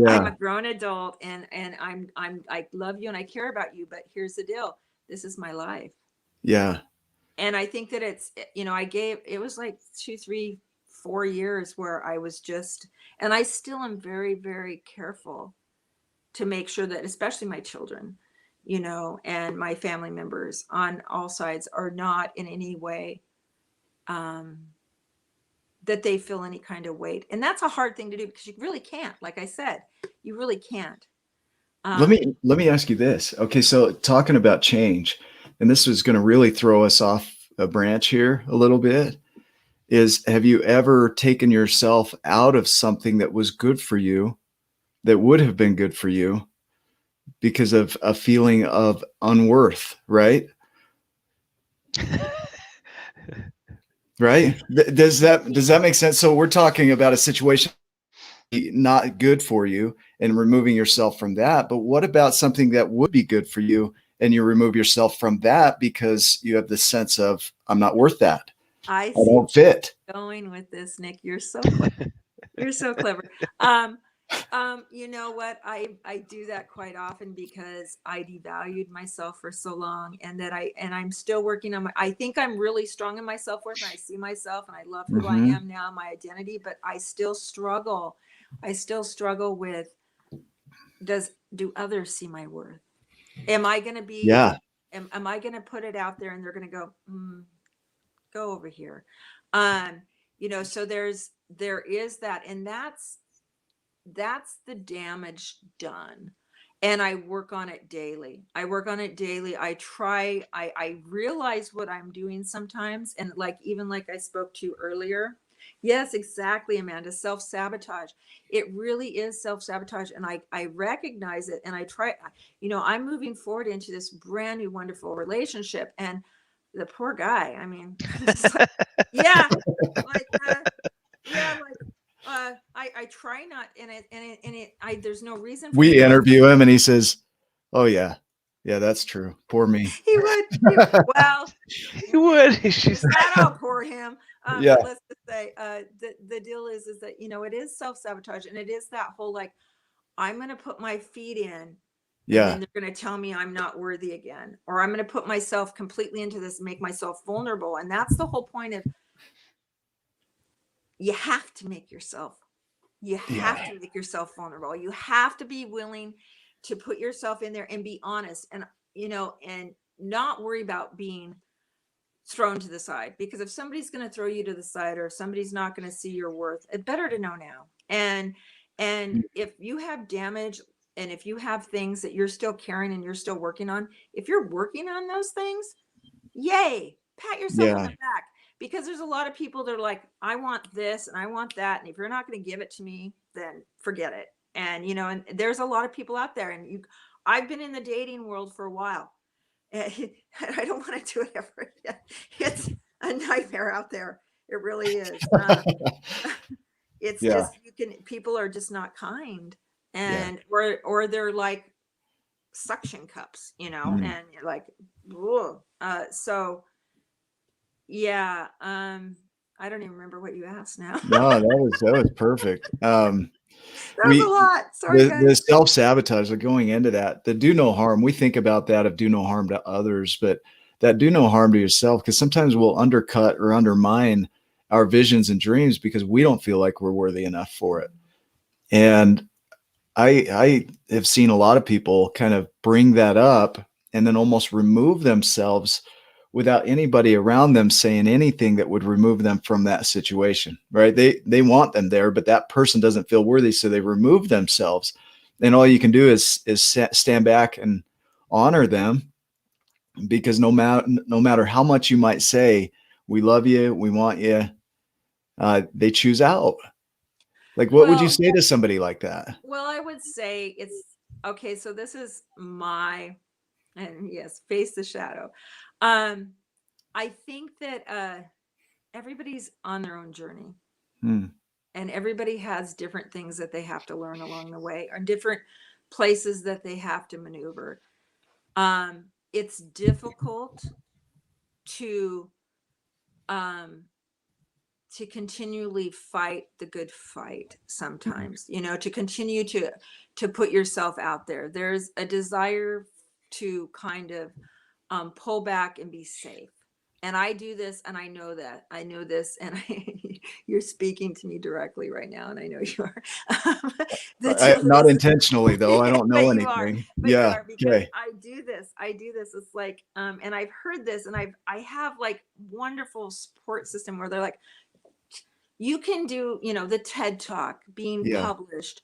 Speaker 3: I'm a grown adult, and I love you and I care about you, but here's the deal. This is my life.
Speaker 2: Yeah.
Speaker 3: And I think that it's, it was like 2, 3, 4 years where I was just, and I still am very, very careful to make sure that, especially my children, and my family members on all sides, are not in any way, that they feel any kind of weight. And that's a hard thing to do, because you really can't, like I said, you really can't.
Speaker 2: Let me ask you this. Okay, so talking about change, and this is going to really throw us off a branch here a little bit, is, have you ever taken yourself out of something that was good for you, that would have been good for you, because of a feeling of unworth, right? right? Does that make sense? So we're talking about a situation not good for you and removing yourself from that. But what about something that would be good for you and you remove yourself from that because you have the sense of, I'm not worth that.
Speaker 3: I
Speaker 2: I
Speaker 3: see
Speaker 2: don't fit.
Speaker 3: going with this, Nick. You're so clever. You're so clever. Um, you know what? I do that quite often because I devalued myself for so long, and I'm still working on I think I'm really strong in my self-worth, and I see myself and I love who I
Speaker 2: Mm-hmm.
Speaker 3: am now, my identity, but I still struggle. I still struggle with, do others see my worth? Am I going to be
Speaker 2: Yeah.
Speaker 3: am I going to put it out there and they're going to go, go over here? Um, so there is that, and that's the damage done. And I work on it daily. I realize what I'm doing sometimes, and like, even like I spoke to earlier. Yes, exactly, Amanda. Self-sabotage. It really is self-sabotage, and I recognize it, and I try. I'm moving forward into this brand new wonderful relationship, and the poor guy, I mean, it's like, yeah, like yeah, like I try not, I there's no reason for me
Speaker 2: We
Speaker 3: not.
Speaker 2: interview him and he says, oh, yeah. Yeah, that's true. Poor me.
Speaker 3: He would. Well,
Speaker 1: He would. She's
Speaker 3: with that, I'll pour him.
Speaker 2: Yeah.
Speaker 3: But let's just say, the deal is that, it is self-sabotage, and it is that whole, like, I'm going to put my feet in, and
Speaker 2: Yeah.
Speaker 3: then they're going to tell me I'm not worthy again, or I'm going to put myself completely into this, make myself vulnerable. And that's the whole point of, you have to make yourself you have
Speaker 2: Yeah.
Speaker 3: to make yourself vulnerable. You have to be willing to put yourself in there and be honest, and and not worry about being thrown to the side, because if somebody's going to throw you to the side, or if somebody's not going to see your worth, it's better to know now. And if you have damage, and if you have things that you're still carrying and you're still working on, if you're working on those things, yay, pat yourself on
Speaker 2: Yeah.
Speaker 3: the back. Because there's a lot of people that are like, I want this and I want that, and if you're not going to give it to me, then forget it. And and there's a lot of people out there, and I've been in the dating world for a while, and I don't want to do it ever again. It's a nightmare out there. It really is. It's
Speaker 2: Yeah.
Speaker 3: just, people are just not kind,
Speaker 2: Yeah.
Speaker 3: and or they're like suction cups,
Speaker 2: Mm.
Speaker 3: and you're like, whoa. So yeah, I don't even remember what you asked now.
Speaker 2: No, that was perfect.
Speaker 3: That was a
Speaker 2: We
Speaker 3: lot. Sorry,
Speaker 2: the
Speaker 3: guys.
Speaker 2: self-sabotage, like going into that, the do no harm, we think about that of do no harm to others, but that do no harm to yourself, because sometimes we'll undercut or undermine our visions and dreams because we don't feel like we're worthy enough for it. And I have seen a lot of people kind of bring that up and then almost remove themselves without anybody around them saying anything that would remove them from that situation, right? They want them there, but that person doesn't feel worthy, so they remove themselves. And all you can do is stand back and honor them, because no matter how much you might say, we love you, we want you, they choose out. Like, what would you
Speaker 3: Well,
Speaker 2: say to somebody like that?
Speaker 3: I would say it's okay. So this is and yes, face the shadow. Um, I think that everybody's on their own journey,
Speaker 2: Hmm.
Speaker 3: and everybody has different things that they have to learn along the way, or different places that they have to maneuver. It's difficult to um continually fight the good fight sometimes, to continue to put yourself out there. There's a desire to kind of pull back and be safe. And I do this, and I know this, and you're speaking to me directly right now, and I know you are. The deal
Speaker 2: Not
Speaker 3: is,
Speaker 2: intentionally though. I don't know
Speaker 3: but you are,
Speaker 2: anything.
Speaker 3: but you
Speaker 2: Yeah.
Speaker 3: are, because
Speaker 2: Okay.
Speaker 3: I do this. It's like, and I've heard this, and I have like wonderful support system where they're like, you can do, the TED talk, being
Speaker 2: Yeah.
Speaker 3: published,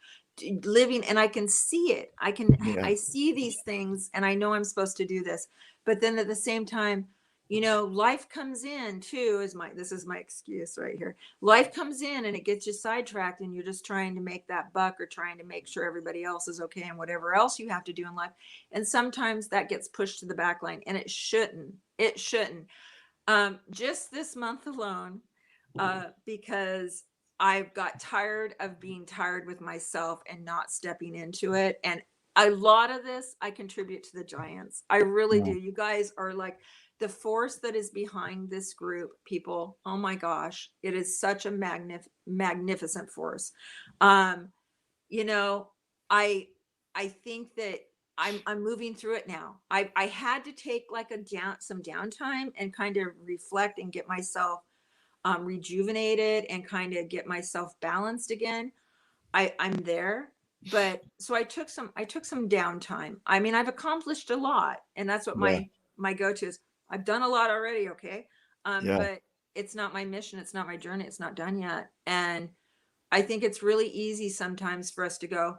Speaker 3: living, and I can see it.
Speaker 2: Yeah.
Speaker 3: I see these things, and I know I'm supposed to do this. But then at the same time, life comes in too, this is my excuse right here. Life comes in and it gets you sidetracked, and you're just trying to make that buck, or trying to make sure everybody else is okay, and whatever else you have to do in life. And sometimes that gets pushed to the back line, and it shouldn't. Just this month alone, because I've got tired of being tired with myself and not stepping into it. And a lot of this I contribute to the Giants. I really do. You guys are like the force that is behind this group, people. Oh my gosh, it is such a magnificent force. Um, you know, I I think that I'm moving through it now. I had to take like some downtime and kind of reflect and get myself rejuvenated and kind of get myself balanced again. I'm there, but so I took some downtime. I mean, I've accomplished a lot, and that's what
Speaker 2: Yeah.
Speaker 3: my go-to is. I've done a lot already, okay?
Speaker 2: Yeah.
Speaker 3: But it's not my mission, it's not my journey, it's not done yet. And I think it's really easy sometimes for us to go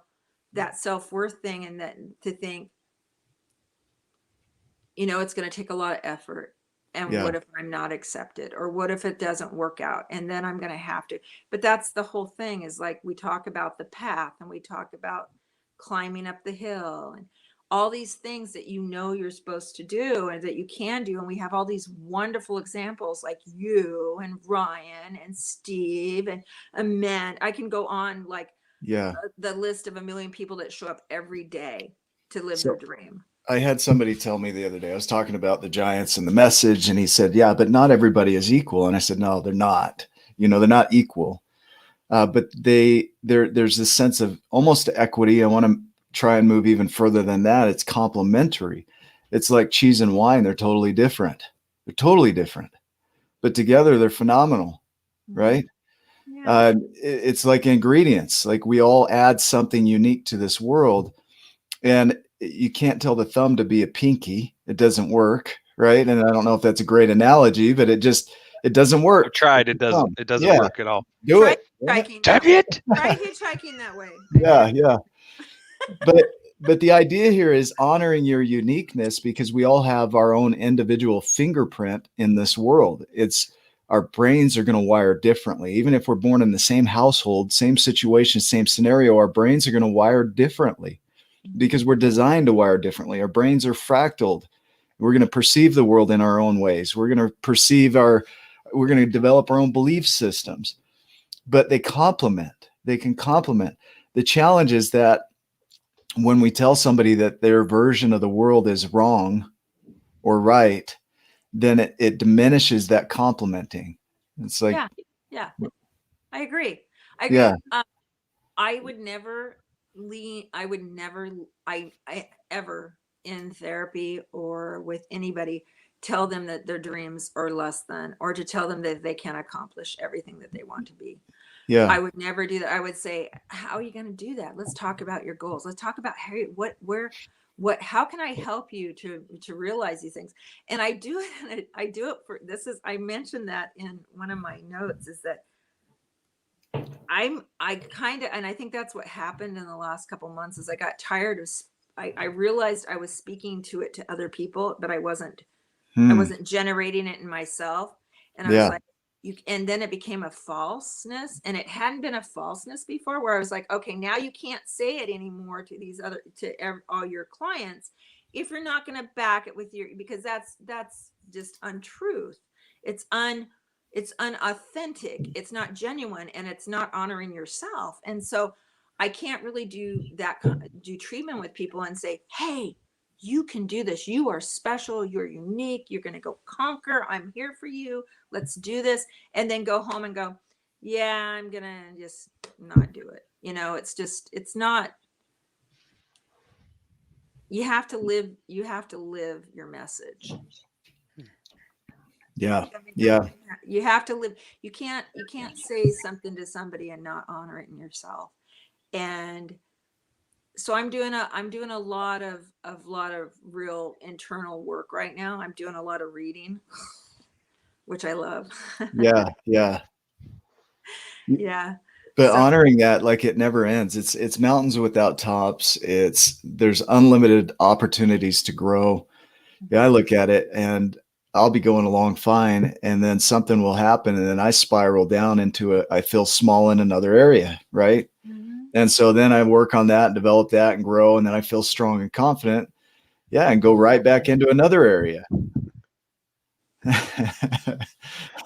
Speaker 3: that self-worth thing, and that to think, it's going to take a lot of effort. And
Speaker 2: Yeah.
Speaker 3: what if I'm not accepted? Or what if it doesn't work out? And then I'm going to have to. But that's the whole thing, is like we talk about the path and we talk about climbing up the hill and all these things that you're supposed to do and that you can do. And we have all these wonderful examples like you and Ryan and Steve and Amanda. I can go on like
Speaker 2: Yeah.
Speaker 3: the list of a million people that show up every day to live their
Speaker 2: So
Speaker 3: dream.
Speaker 2: I had somebody tell me the other day, I was talking about the Giants and the message, and he said, yeah, but not everybody is equal. And I said, no, they're not. They're not equal. But there's this sense of almost equity. I want to try and move even further than that. It's complementary. It's like cheese and wine. They're totally different. They're totally different, but together they're phenomenal, right?
Speaker 3: Yeah.
Speaker 2: It's like ingredients. Like we all add something unique to this world, and you can't tell the thumb to be a pinky. It doesn't work, right? And I don't know if that's a great analogy, but it doesn't work.
Speaker 1: I've tried. It doesn't. It doesn't
Speaker 2: Yeah,
Speaker 1: work at all.
Speaker 2: do
Speaker 3: Try
Speaker 2: it.
Speaker 3: hitchhiking
Speaker 1: Try
Speaker 3: that way.
Speaker 1: it.
Speaker 3: Try hitchhiking that way.
Speaker 2: Yeah, yeah. But the idea here is honoring your uniqueness, because we all have our own individual fingerprint in this world. It's our brains are going to wire differently. Even if we're born in the same household, same situation, same scenario, our brains are going to wire differently because we're designed to wire differently. Our brains are fractaled. We're going to perceive the world in our own ways. We're going to develop our own belief systems, but they can complement. The challenge is that when we tell somebody that their version of the world is wrong or right, then it diminishes that complementing. It's like,
Speaker 3: Yeah. I agree. I agree.
Speaker 2: yeah,
Speaker 3: I would never I ever in therapy or with anybody tell them that their dreams are less than, or to tell them that they can't accomplish everything that they want to be.
Speaker 2: yeah,
Speaker 3: I would never do that. I would say, how are you going to do that? Let's talk about your goals. Let's talk about how can I help you to realize these things? And I do it. And I do it I mentioned that in one of my notes, is that I kind of, and I think that's what happened in the last couple months, is I got tired of, I realized I was speaking to it to other people, but I wasn't generating it in myself. And I was
Speaker 2: yeah,
Speaker 3: like, and then it became a falseness, and it hadn't been a falseness before, where I was like, okay, now you can't say it anymore to all your clients if you're not going to back it with because that's just untruth. It's it's unauthentic, it's not genuine, and it's not honoring yourself. And so I can't really do treatment with people and say, hey, you can do this, you are special, you're unique, you're going to go conquer, I'm here for you, let's do this, and then go home and go, yeah, I'm going to just not do it. It's not. You have to live your message.
Speaker 2: yeah, yeah,
Speaker 3: You have to live. You can't say something to somebody and not honor it in yourself. And so I'm doing a lot of real internal work right now. I'm doing a lot of reading, which I love.
Speaker 2: yeah, yeah.
Speaker 3: Yeah.
Speaker 2: But
Speaker 3: So
Speaker 2: honoring that, like, it never ends. It's mountains without tops. There's unlimited opportunities to grow. Yeah, I look at it and I'll be going along fine, and then something will happen, and then I spiral down into I feel small in another area, right? And so then I work on that and develop that and grow, and then I feel strong and confident. Yeah, and go right back into another area.
Speaker 1: I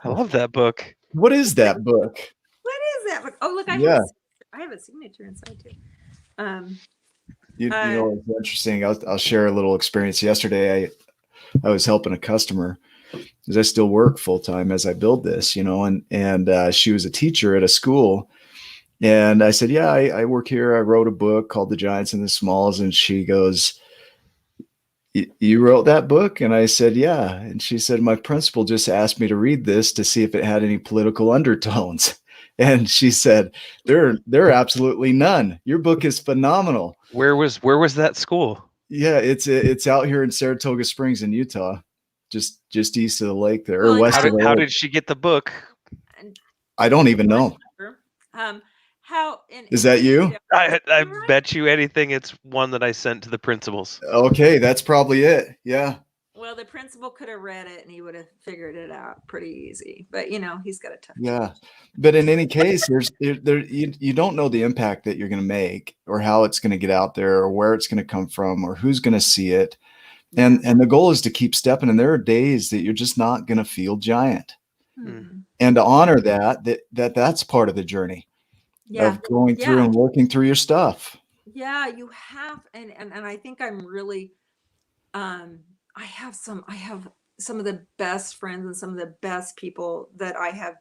Speaker 1: love that book.
Speaker 2: What is that book?
Speaker 3: What is that? Oh, look,
Speaker 2: Yeah.
Speaker 3: I have a signature inside too. Um,
Speaker 2: You
Speaker 3: uh,
Speaker 2: know, it's interesting. I'll share a little experience. Yesterday, I was helping a customer because I still work full time as I build this, you know, and she was a teacher at a school. And I said, yeah, I work here. I wrote a book called The Giants and the Smalls. And she goes, you wrote that book? And I said, yeah. And she said, my principal just asked me to read this to see if it had any political undertones. And she said, there are absolutely none. Your book is phenomenal.
Speaker 1: Where was that school?
Speaker 2: Yeah, it's out here in Saratoga Springs in Utah, just east of the lake there, or
Speaker 3: well,
Speaker 2: west of the
Speaker 1: How
Speaker 2: lake.
Speaker 1: did she get the book?
Speaker 3: and
Speaker 2: I don't even know.
Speaker 3: how
Speaker 2: Is
Speaker 3: and
Speaker 2: that
Speaker 3: maybe
Speaker 2: you?
Speaker 1: I
Speaker 3: you're right.
Speaker 1: bet you anything it's one that I sent to the principals.
Speaker 2: Okay, that's probably it. Yeah,
Speaker 3: Well, the principal could have read it and he would have figured it out pretty easy. But he's got a tough job.
Speaker 2: yeah. But in any case, you don't know the impact that you're going to make, or how it's going to get out there, or where it's going to come from, or who's going to see it.
Speaker 3: Yeah.
Speaker 2: And the goal is to keep stepping. And there are days that you're just not going to feel giant,
Speaker 3: Mhm.
Speaker 2: and to honor that's part of the journey
Speaker 3: Yeah.
Speaker 2: of going through
Speaker 3: Yeah.
Speaker 2: and working through your stuff.
Speaker 3: Yeah. You have, and I think I'm really, um, I have some of the best friends and some of the best people that I have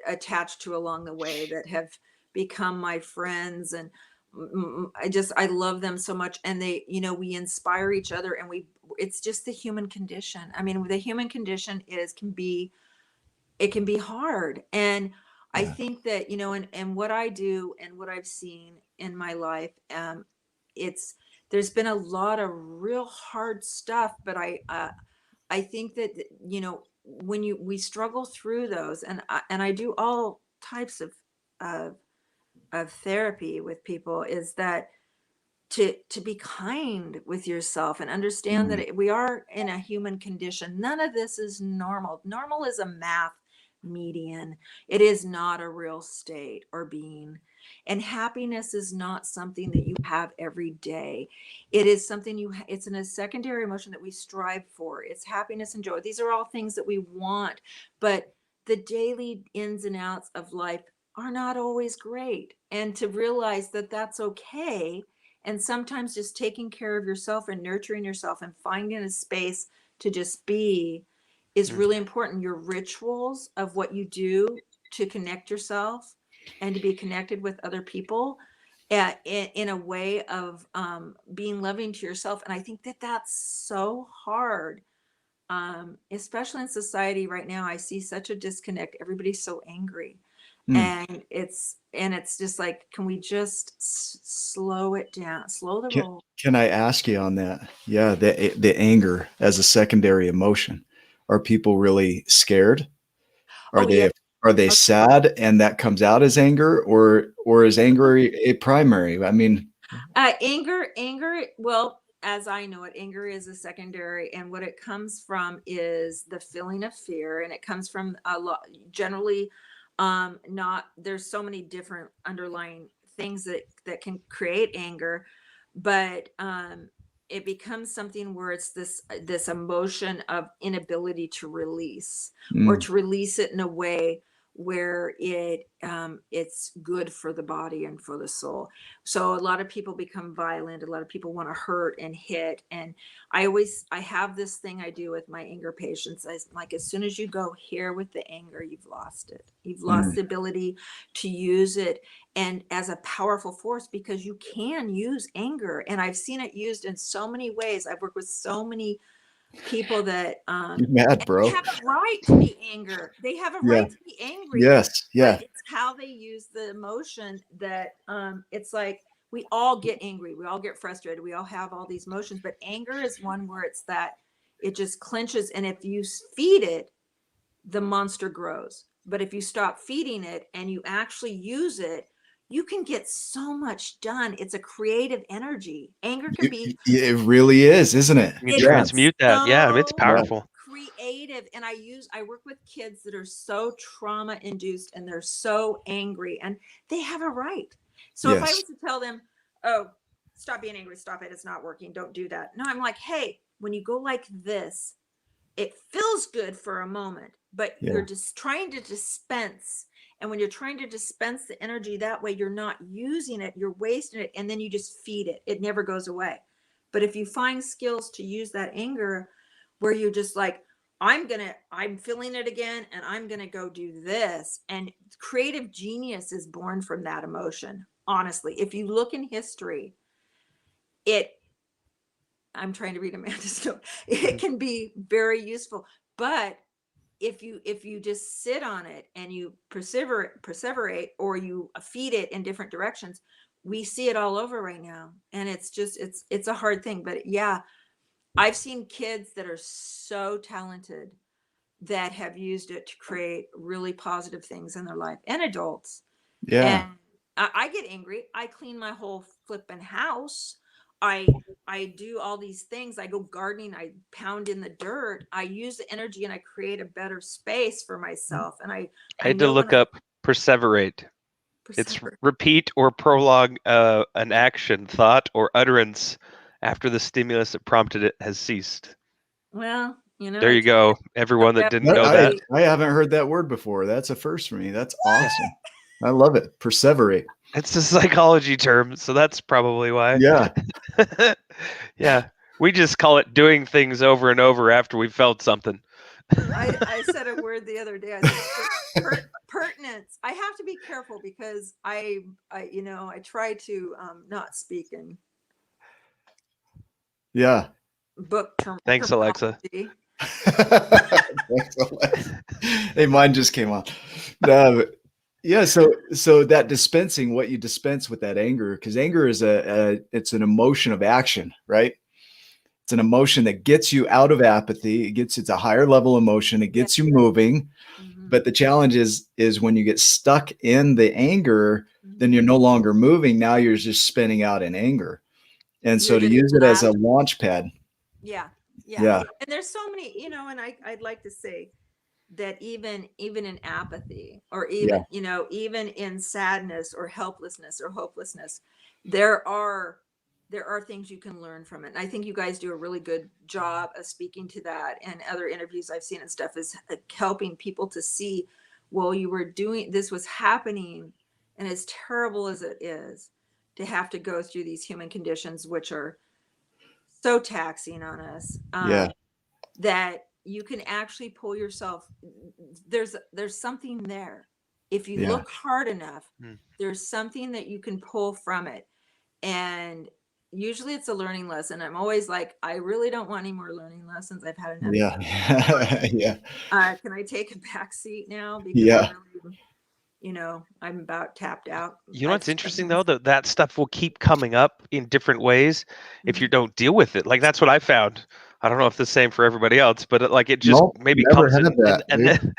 Speaker 3: attached to along the way that have become my friends. And I love them so much. And they, we inspire each other, and it's just the human condition. I mean, the human condition it can be hard. And I
Speaker 2: Yeah.
Speaker 3: think that, and what I do and what I've seen in my life, it's, there's been a lot of real hard stuff, but I think that, when we struggle through those, and I do all types of of therapy with people, is that to be kind with yourself and understand that
Speaker 2: Mm,
Speaker 3: we are in a human condition. None of this is normal. Normal is a math median. It is not a real state or being. And happiness is not something that you have every day. It is something it's in a secondary emotion that we strive for. It's happiness and joy. These are all things that we want, but the daily ins and outs of life are not always great. And to realize that that's okay, and sometimes just taking care of yourself and nurturing yourself and finding a space to just be is
Speaker 1: Mm.
Speaker 3: really important. Your rituals of what you do to connect yourself and to be connected with other people, in a way of being loving to yourself. And I think that that's so hard, especially in society right now. I see such a disconnect. Everybody's so angry,
Speaker 2: mm.
Speaker 3: and it's just like, can we just slow it down, slow the
Speaker 2: Can,
Speaker 3: roll?
Speaker 2: can I ask you on that? Yeah, the anger as a secondary emotion. Are people really scared? Are
Speaker 3: Oh yeah.
Speaker 2: they sad and that comes out as anger, or is anger a primary? I mean,
Speaker 3: Anger, well, as I know it, anger is a secondary, and what it comes from is the feeling of fear, and it comes from a lot, generally, not, there's so many different underlying things that can create anger, but it becomes something where it's this emotion of inability to release, or
Speaker 2: mm,
Speaker 3: to release it in a way where it's good for the body and for the soul. So a lot of people become violent. A lot of people want to hurt and hit. And I have this thing I do with my anger patients. I'm like, as soon as you go here with the anger, you've lost it. You've lost
Speaker 2: mm,
Speaker 3: the ability to use it and as a powerful force, because you can use anger. And I've seen it used in so many ways. I've worked with so many people that
Speaker 2: you're mad,
Speaker 3: and they
Speaker 2: bro.
Speaker 3: have a right to be anger. They have a
Speaker 2: Yeah.
Speaker 3: right to be angry,
Speaker 2: Yes.
Speaker 3: but
Speaker 2: Yeah.
Speaker 3: it's how they use the emotion that it's like, we all get angry, we all get frustrated, we all have all these emotions, but anger is one where it's that it just clenches, and if you feed it, the monster grows. But if you stop feeding it and you actually use it, you can get so much done. It's a creative energy. Anger can be,
Speaker 2: It really is, isn't it?
Speaker 1: You can
Speaker 3: it
Speaker 2: Yeah.
Speaker 3: is
Speaker 1: transmute that. Yeah, it's
Speaker 3: so
Speaker 2: Yeah.
Speaker 1: powerful.
Speaker 3: creative. And I work with kids that are so trauma induced and they're so angry, and they have a right. So if I
Speaker 2: Yes.
Speaker 3: was to tell them, oh, stop being angry, stop it, it's not working, don't do that. No, I'm like, hey, when you go like this, it feels good for a moment, but
Speaker 2: Yeah.
Speaker 3: you're just trying to dispense. And when you're trying to dispense the energy that way, you're not using it, you're wasting it, and then you just feed it. It never goes away. But if you find skills to use that anger where you're just like, I'm feeling it again, and I'm gonna go do this. And creative genius is born from that emotion. Honestly, if you look in history, it I'm trying to read Amanda's note. It
Speaker 1: Mhm.
Speaker 3: can be very useful. But if you just sit on it and you perseverate, or you feed it in different directions, we see it all over right now. And it's just it's a hard thing. But yeah, I've seen kids that are so talented that have used it to create really positive things in their life, and adults.
Speaker 2: Yeah.
Speaker 3: And I get angry. I clean my whole flipping house. I do all these things. I go gardening. I pound in the dirt. I use the energy and I create a better space for myself. And
Speaker 1: I
Speaker 3: I
Speaker 1: had to
Speaker 3: know when
Speaker 1: look
Speaker 3: I
Speaker 1: up perseverate. It's
Speaker 3: persever.
Speaker 1: repeat or prolong an action, thought, or utterance after the stimulus that prompted it has ceased.
Speaker 3: Well,
Speaker 1: There you
Speaker 3: it
Speaker 1: go,
Speaker 3: took
Speaker 1: everyone that
Speaker 3: that
Speaker 1: didn't
Speaker 3: for
Speaker 1: know that.
Speaker 3: me.
Speaker 2: I haven't heard that word before. That's a first for me. That's
Speaker 1: Yeah.
Speaker 2: awesome. I love it. Perseverate.
Speaker 1: It's a psychology term, so that's probably why.
Speaker 2: Yeah.
Speaker 1: Yeah. We just call it doing things over and over after we felt something.
Speaker 3: I said a word the other day. I said pertinence. I have to be careful because I try to not speak in
Speaker 2: Yeah.
Speaker 3: book
Speaker 1: Thanks, Alexa.
Speaker 3: terminology.
Speaker 2: Thanks, Alex. Hey, mine just came on. No, yeah, so that dispensing, what you dispense with that anger, because anger is it's an emotion of action, right? It's an emotion that gets you out of apathy. It's a higher level emotion. It
Speaker 3: Yeah.
Speaker 2: gets you moving.
Speaker 3: Mhm.
Speaker 2: But the challenge is when you get stuck in the anger, then you're
Speaker 3: Mhm.
Speaker 2: no longer moving. Now you're just spinning out in anger. And
Speaker 3: You're
Speaker 2: so to
Speaker 3: just
Speaker 2: use it as a
Speaker 3: lashed.
Speaker 2: launch pad.
Speaker 3: Yeah. Yeah.
Speaker 2: Yeah.
Speaker 3: And there's so many, and I'd like to say that even in apathy, or
Speaker 2: Yeah.
Speaker 3: even in sadness or helplessness or hopelessness, there are things you can learn from it. And I think you guys do a really good job of speaking to that, and other interviews I've seen and stuff is helping people to see, well, you were doing this, was happening, and as terrible as it is to have to go through these human conditions, which are so taxing on us,
Speaker 2: Yeah.
Speaker 3: that you can actually pull yourself. There's something there. If you
Speaker 2: Yeah.
Speaker 3: look hard enough,
Speaker 1: Hmm.
Speaker 3: there's something that you can pull from it. And usually it's a learning lesson. I'm always like, I really don't want any more learning lessons. I've had enough.
Speaker 2: Yeah. Yeah.
Speaker 3: Can I take a back seat now? Because
Speaker 2: Yeah.
Speaker 3: I'm about tapped out.
Speaker 1: You know
Speaker 3: I've
Speaker 1: what's interesting though?
Speaker 3: sometimes.
Speaker 1: That stuff will keep coming up in different ways if you
Speaker 3: Mhm.
Speaker 1: don't deal with it. Like that's what I found. I don't know if the same for everybody else, but it just
Speaker 2: Nope.
Speaker 1: maybe
Speaker 2: Never
Speaker 1: comes
Speaker 2: had
Speaker 1: in
Speaker 2: that,
Speaker 1: and
Speaker 2: dude.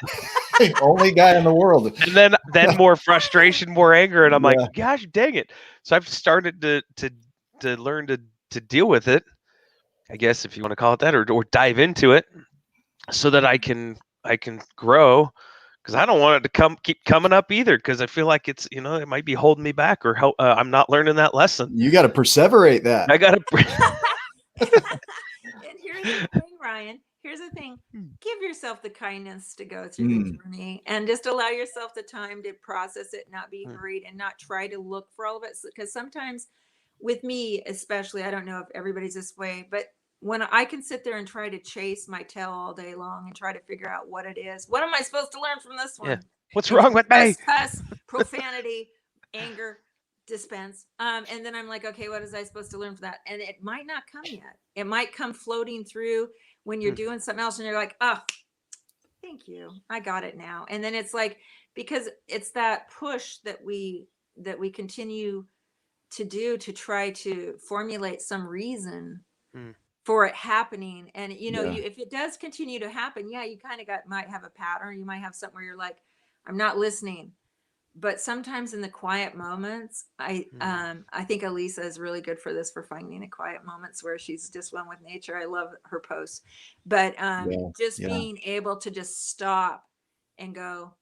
Speaker 1: then
Speaker 2: Only guy in the world.
Speaker 1: and then more frustration, more anger, and I'm like,
Speaker 2: Yeah.
Speaker 1: gosh, dang it! So I've started to learn to deal with it, I guess if you want to call it that, or dive into it, so that I can grow, because I don't want it to keep coming up either, because I feel like it might be holding me back, or help I'm not learning that lesson.
Speaker 2: You got to perseverate that.
Speaker 1: I gotta.
Speaker 3: And here's the thing, Ryan. Here's the thing. Give yourself the kindness to go through the
Speaker 2: Mm.
Speaker 3: journey, and just allow yourself the time to process it, not be
Speaker 1: Hmm.
Speaker 3: hurried, and not try to look for all of it. Because sometimes, with me especially, I don't know if everybody's this way, but when I can sit there and try to chase my tail all day long and try to figure out what it is, what am I supposed to learn from this
Speaker 1: Yeah.
Speaker 3: one?
Speaker 1: What's
Speaker 3: And
Speaker 1: wrong with me?
Speaker 3: cuss, profanity, anger, dispense. And then I'm like, okay, what is I supposed to learn from that? And it might not come yet. It might come floating through when you're
Speaker 1: Hmm.
Speaker 3: doing something else and you're like, oh, thank you, I got it now. And then it's like, because it's that push that we continue to do to try to formulate some reason
Speaker 1: Hmm.
Speaker 3: for it happening. And
Speaker 2: Yeah.
Speaker 3: if it does continue to happen, yeah, you kind of might have a pattern. You might have something where you're like, I'm not listening. But sometimes in the quiet moments,
Speaker 1: Hmm.
Speaker 3: I think Elisa is really good for this, for finding the quiet moments where she's just one with nature. I love her posts. But
Speaker 2: Yeah.
Speaker 3: just
Speaker 2: Yeah.
Speaker 3: being able to just stop and go,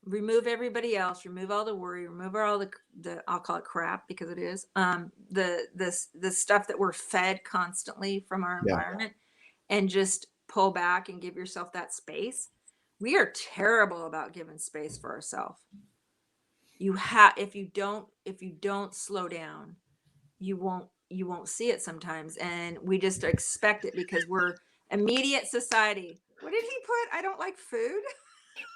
Speaker 3: remove everybody else, remove all the worry, remove all the I'll call it crap, because it is, the stuff that we're fed constantly from our
Speaker 2: Yeah.
Speaker 3: environment, and just pull back and give yourself that space. We are terrible about giving space for ourselves. You have, if you don't slow down, you won't see it sometimes, and we just expect it because we're immediate society. What did he put? I don't like food.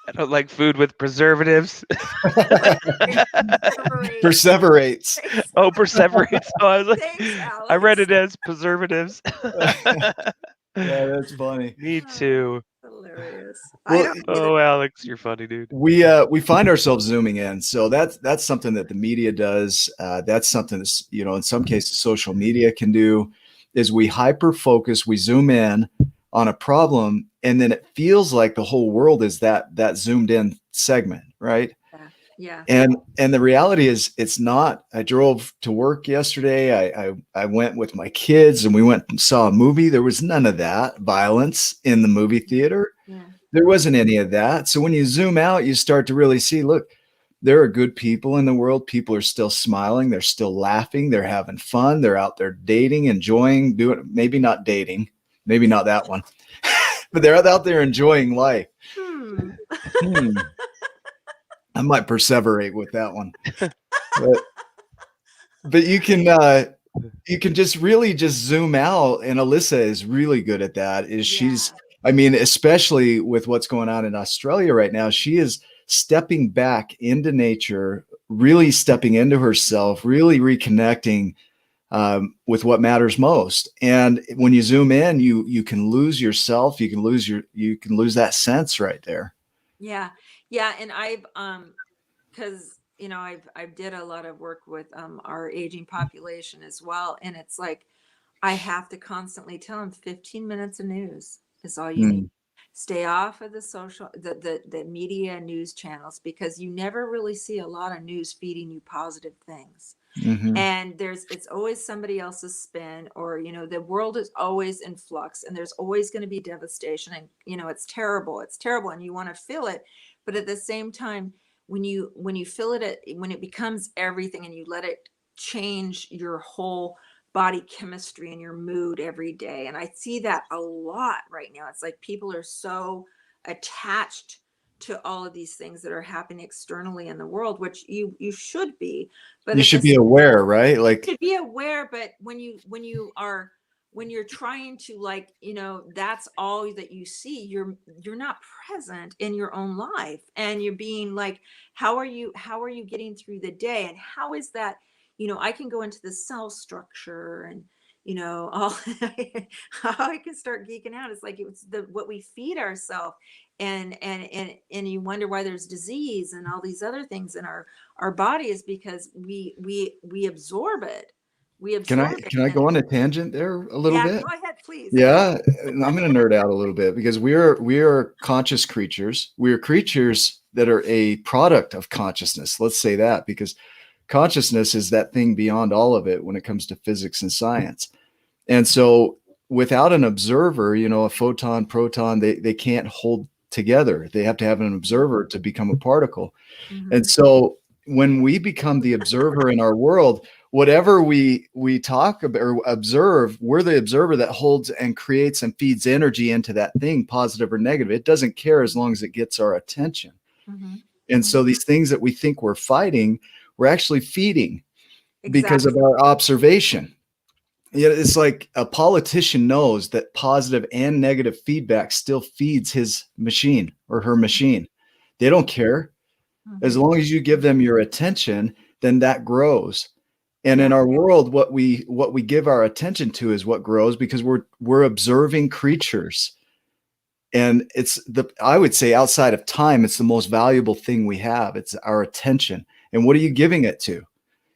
Speaker 1: I don't like food with preservatives.
Speaker 3: Perseverate.
Speaker 2: Perseverates.
Speaker 3: Thanks,
Speaker 1: Oh, perseverates. Oh, I was like,
Speaker 3: thanks,
Speaker 1: I read
Speaker 3: Alex.
Speaker 1: it as preservatives.
Speaker 2: Yeah, that's funny.
Speaker 1: Me
Speaker 3: Oh,
Speaker 1: too.
Speaker 3: hilarious. I
Speaker 2: Well,
Speaker 3: don't either.
Speaker 1: Oh, Alex, you're funny, dude.
Speaker 2: we find ourselves zooming in, so that's something that the media does. That's something that's, in some cases social media can do. Is we hyper focus, we zoom in on a problem, and then it feels like the whole world is that zoomed in segment, right?
Speaker 3: Yeah, yeah.
Speaker 2: And the reality is it's not. I drove to work yesterday. I went with my kids and we went and saw a movie. There was none of that violence in the movie theater.
Speaker 3: Yeah.
Speaker 2: There wasn't any of that. So when you zoom out, you start to really see, look, there are good people in the world. People are still smiling. They're still laughing. They're having fun. They're out there dating, enjoying, doing, maybe not dating, maybe not that one, but they're out there enjoying life.
Speaker 3: Hmm.
Speaker 2: Hmm. I might perseverate with that one. But you can just really just zoom out, and Alyssa is really good at that. Is
Speaker 3: Yeah.
Speaker 2: she's I mean, especially with what's going on in Australia right now, she is stepping back into nature, really stepping into herself, really reconnecting with what matters most. And when you zoom in, you can lose yourself, you can lose that sense right there.
Speaker 3: Yeah. Yeah. And I've because I've did a lot of work with our aging population as well. And it's like I have to constantly tell them 15 minutes of news is all you need.
Speaker 2: Mm,
Speaker 3: Stay off of the social the media news channels, because you never really see a lot of news feeding you positive things.
Speaker 2: mhm.
Speaker 3: And it's always somebody else's spin, or the world is always in flux, and there's always going to be devastation, and it's terrible, and you want to feel it. But at the same time, when you feel it, when it becomes everything and you let it change your whole body chemistry and your mood every day. And I see that a lot right now. It's like people are so attached to all of these things that are happening externally in the world, which you should be. But
Speaker 2: You
Speaker 3: at the
Speaker 2: should be aware, right?
Speaker 3: should
Speaker 2: Like
Speaker 3: be aware. But when you're trying to, like, that's all that you see, you're not present in your own life, and you're being like, how are you getting through the day, and how is that, I can go into the cell structure, and all how I can start geeking out. It's like it's the what we feed ourselves, and you wonder why there's disease and all these other things in our body, is because we absorb it. We absorb it.
Speaker 2: can I
Speaker 3: And
Speaker 2: go on a tangent there a little
Speaker 3: yeah,
Speaker 2: bit?
Speaker 3: go ahead, please.
Speaker 2: Yeah, and I'm going to nerd out a little bit because we are conscious creatures. We are creatures that are a product of consciousness. Let's say that, because consciousness is that thing beyond all of it when it comes to physics and science. And so without an observer, a photon, proton, they can't hold together. They have to have an observer to become a particle. And
Speaker 3: Hmm.
Speaker 2: so when we become the observer in our world, whatever we talk about or observe, we're the observer that holds and creates and feeds energy into that thing, positive or negative. It doesn't care as long as it gets our attention.
Speaker 3: Hmm.
Speaker 2: And
Speaker 3: Hmm.
Speaker 2: so these things that we think we're fighting, we're actually feeding because of
Speaker 3: Exactly.
Speaker 2: our observation. It's like a politician knows that positive and negative feedback still feeds his machine or her machine. They don't care. As
Speaker 3: Hmm.
Speaker 2: long as you give them your attention, then that grows. And
Speaker 3: Yeah.
Speaker 2: in our world, what we give our attention to is what grows, because we're observing creatures. And it's the I would say, outside of time, it's the most valuable thing we have. It's our attention. And what are you giving it to? Are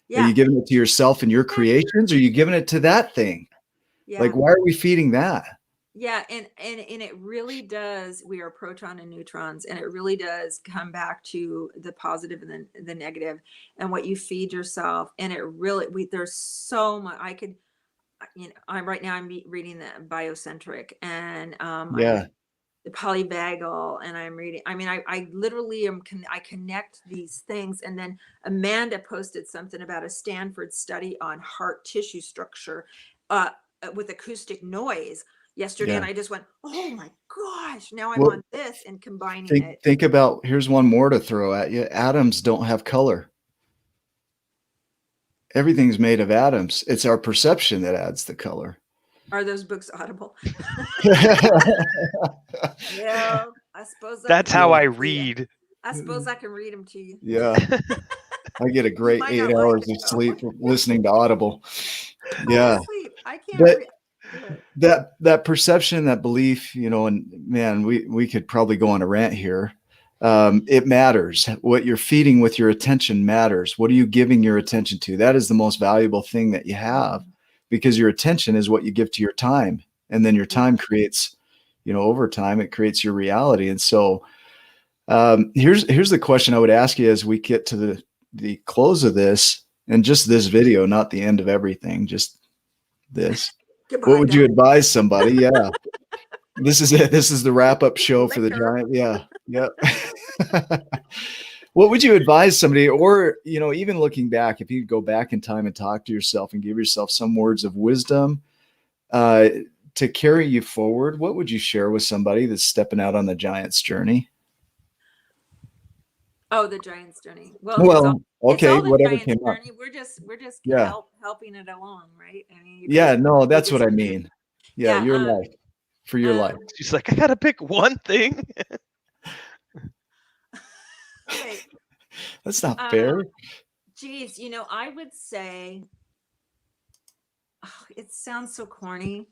Speaker 3: Yeah.
Speaker 2: you giving it to yourself and your creations? Or are you giving it to that thing? Like,
Speaker 3: Yeah.
Speaker 2: why are we feeding that?
Speaker 3: Yeah. And it really does. We are proton and neutrons, and it really does come back to the positive and the negative, and what you feed yourself. And it really, there's so much I could, I'm right now, I'm reading the biocentric, and I'm
Speaker 2: Yeah.
Speaker 3: the polyvagal, and I'm reading, I mean, I literally I connect these things. And then Amanda posted something about a Stanford study on heart tissue structure, uh with acoustic noise. yesterday,
Speaker 2: Yeah.
Speaker 3: and I just went, oh my gosh, now I'm
Speaker 2: Well,
Speaker 3: on this, and combining
Speaker 2: think
Speaker 3: it.
Speaker 2: think about, here's one more to throw at you. Atoms don't have color. Everything's made of atoms. It's our perception that adds the color.
Speaker 3: Are those books audible? Well, I suppose I
Speaker 1: That's
Speaker 3: can read
Speaker 1: how
Speaker 2: Yeah.
Speaker 1: I
Speaker 3: them to you.
Speaker 1: read.
Speaker 3: I suppose I can read them to you.
Speaker 2: Yeah. I get a
Speaker 3: You
Speaker 2: great
Speaker 3: might not
Speaker 2: 8
Speaker 3: like
Speaker 2: hours
Speaker 3: it
Speaker 2: of
Speaker 3: though.
Speaker 2: sleep from listening to Audible.
Speaker 3: I fall
Speaker 2: Yeah.
Speaker 3: asleep. I can't
Speaker 2: But
Speaker 3: read. Do it.
Speaker 2: that perception, that belief, and man, we could probably go on a rant here. It matters. What you're feeding with your attention matters. What are you giving your attention to? That is the most valuable thing that you have, because your attention is what you give to your time. And then your
Speaker 3: Yeah.
Speaker 2: time creates, over time, it creates your reality. And so here's the question I would ask you as we get to the close of this, and just this video, not the end of everything, just this. What
Speaker 3: Goodbye
Speaker 2: would you
Speaker 3: now.
Speaker 2: advise somebody? Yeah. This is it. This is the wrap up show for the
Speaker 3: Later.
Speaker 2: Giant. Yeah. Yep. What would you advise somebody, or, even looking back, if you could go back in time and talk to yourself and give yourself some words of wisdom uh, to carry you forward, what would you share with somebody that's stepping out on the Giant's journey?
Speaker 3: Oh, the Giant's journey. Well,
Speaker 2: Well,
Speaker 3: it's
Speaker 2: okay,
Speaker 3: all the
Speaker 2: whatever
Speaker 3: Giant's
Speaker 2: came up.
Speaker 3: journey. We're just
Speaker 2: Yeah.
Speaker 3: helping it along, right? I mean, you guys
Speaker 2: Yeah. No,
Speaker 3: do
Speaker 2: that's
Speaker 3: this
Speaker 2: what I
Speaker 3: for you.
Speaker 2: mean. Yeah.
Speaker 3: Yeah.
Speaker 2: Your life, for your life.
Speaker 1: She's like, I gotta pick one thing.
Speaker 3: Wait.
Speaker 2: That's not fair.
Speaker 3: Geez, I would say, it sounds so corny,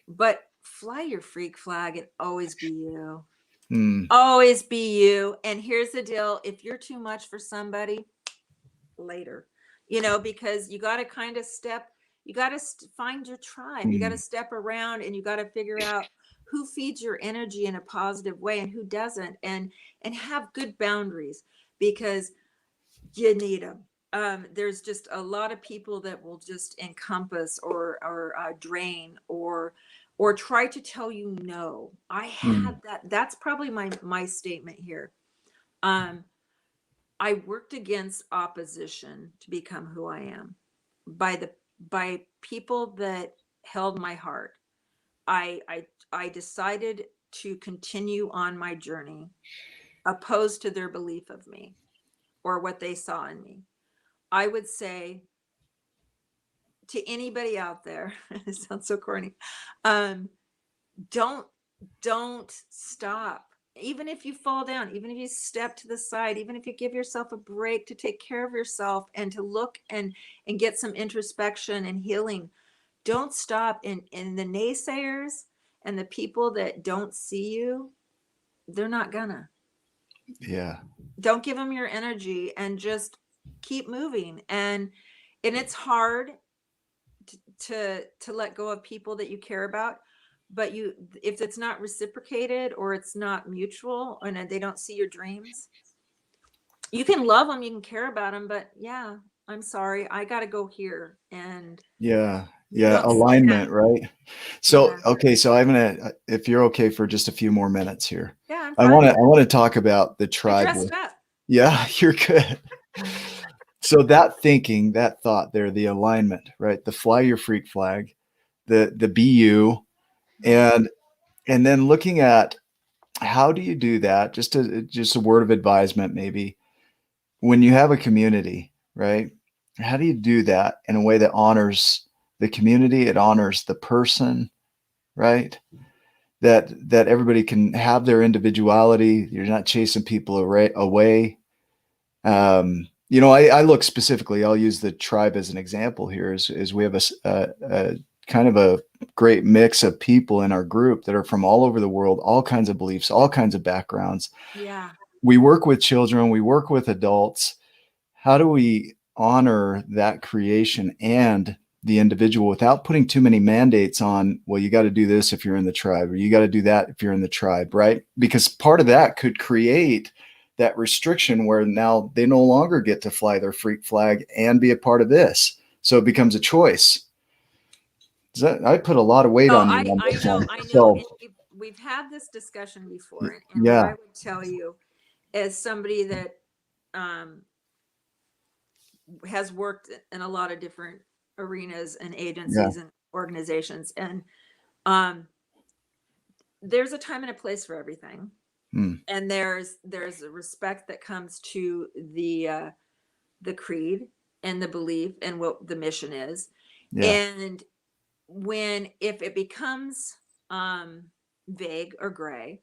Speaker 3: but fly your freak flag and always be you.
Speaker 2: Hmm.
Speaker 3: Always be you. And here's the deal: if you're too much for somebody, later, because you got to kind of you got to find your tribe. You got to
Speaker 2: Hmm.
Speaker 3: step around, and you got to figure out who feeds your energy in a positive way and who doesn't, and have good boundaries, because you need them. There's just a lot of people that will just encompass or drain or try to tell you no. I
Speaker 2: Hmm.
Speaker 3: had that. That's probably my statement here. Um, I worked against opposition to become who I am by people that held my heart. I decided to continue on my journey opposed to their belief of me or what they saw in me. I would say to anybody out there, it sounds so corny, um, don't don't stop. Even if you fall down, even if you step to the side, even if you give yourself a break to take care of yourself and to look and get some introspection and healing, don't stop. And the naysayers and the people that don't see you, they're not gonna.
Speaker 2: Yeah.
Speaker 3: Don't give them your energy, and just keep moving. And it's hard to let go of people that you care about, but if it's not reciprocated or it's not mutual and they don't see your dreams, you can love them, you can care about them, but yeah, I'm sorry, I got to go here. And
Speaker 2: Yeah.
Speaker 3: you
Speaker 2: Yeah.
Speaker 3: don't see that.
Speaker 2: Alignment, right? So,
Speaker 3: Yeah.
Speaker 2: okay. So I'm going to, if you're okay for just a few more minutes here,
Speaker 3: Yeah, I'm
Speaker 2: I want
Speaker 3: fine.
Speaker 2: to, I want to talk about the
Speaker 3: I
Speaker 2: tribe.
Speaker 3: dressed up.
Speaker 2: Yeah, you're good. So that thinking, that thought there, the alignment, right? The fly your freak flag, the be you, and then looking at how do you do that? Just a word of advisement, maybe, when you have a community, right? How do you do that in a way that honors the community? It honors the person, right? That everybody can have their individuality. You're not chasing people away. I look specifically, I'll use the tribe as an example here, is we have a kind of a great mix of people in our group that are from all over the world, all kinds of beliefs, all kinds of backgrounds.
Speaker 3: Yeah.
Speaker 2: We work with children, we work with adults. How do we honor that creation and the individual without putting too many mandates on, well, you got to do this if you're in the tribe, or you got to do that if you're in the tribe, right? Because part of that could create that restriction where now they no longer get to fly their freak flag and be a part of this. So it becomes a choice. I put a lot of weight
Speaker 3: Oh,
Speaker 2: on you
Speaker 3: I
Speaker 2: on
Speaker 3: I
Speaker 2: this
Speaker 3: know,
Speaker 2: one.
Speaker 3: I know.
Speaker 2: So
Speaker 3: And we've had this discussion before, and what I
Speaker 2: yeah,
Speaker 3: would tell you as somebody that um has worked in a lot of different arenas and
Speaker 2: yeah,
Speaker 3: agencies and organizations, and There's a time and a place for everything.
Speaker 2: Mm.
Speaker 3: And there's a respect that comes to the creed and the belief and what the mission is.
Speaker 2: Yeah.
Speaker 3: And if it becomes vague or gray,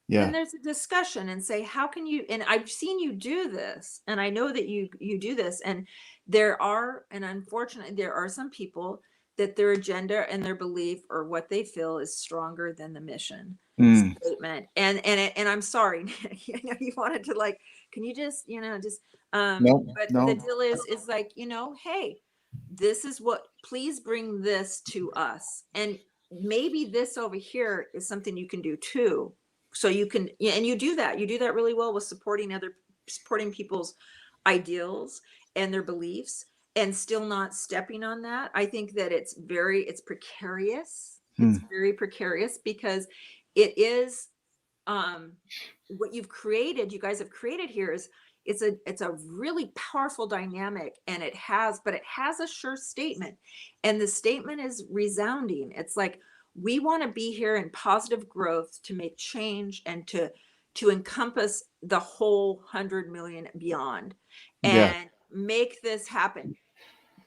Speaker 3: then
Speaker 2: Yeah.
Speaker 3: there's a discussion and say, how can you, and I've seen you do this, and I know that you do this, and unfortunately there are some people that their agenda and their belief or what they feel is stronger than the mission
Speaker 2: Mm.
Speaker 3: statement. And I'm sorry, Nick, I know you wanted to, like, can you just, just
Speaker 2: No,
Speaker 3: but the
Speaker 2: no.
Speaker 3: deal is like, hey, this is what, please bring this to us, and maybe this over here is something you can do too. So you can, yeah, and you do that really well with supporting people's ideals and their beliefs, and still not stepping on that. I think that it's precarious. It's
Speaker 2: Mm.
Speaker 3: very precarious, because it is, what you guys have created here is, it's a really powerful dynamic, and it has a sure statement, and the statement is resounding. It's like, we want to be here in positive growth to make change, and to encompass the whole 100 million beyond,
Speaker 2: Yeah.
Speaker 3: and make this happen.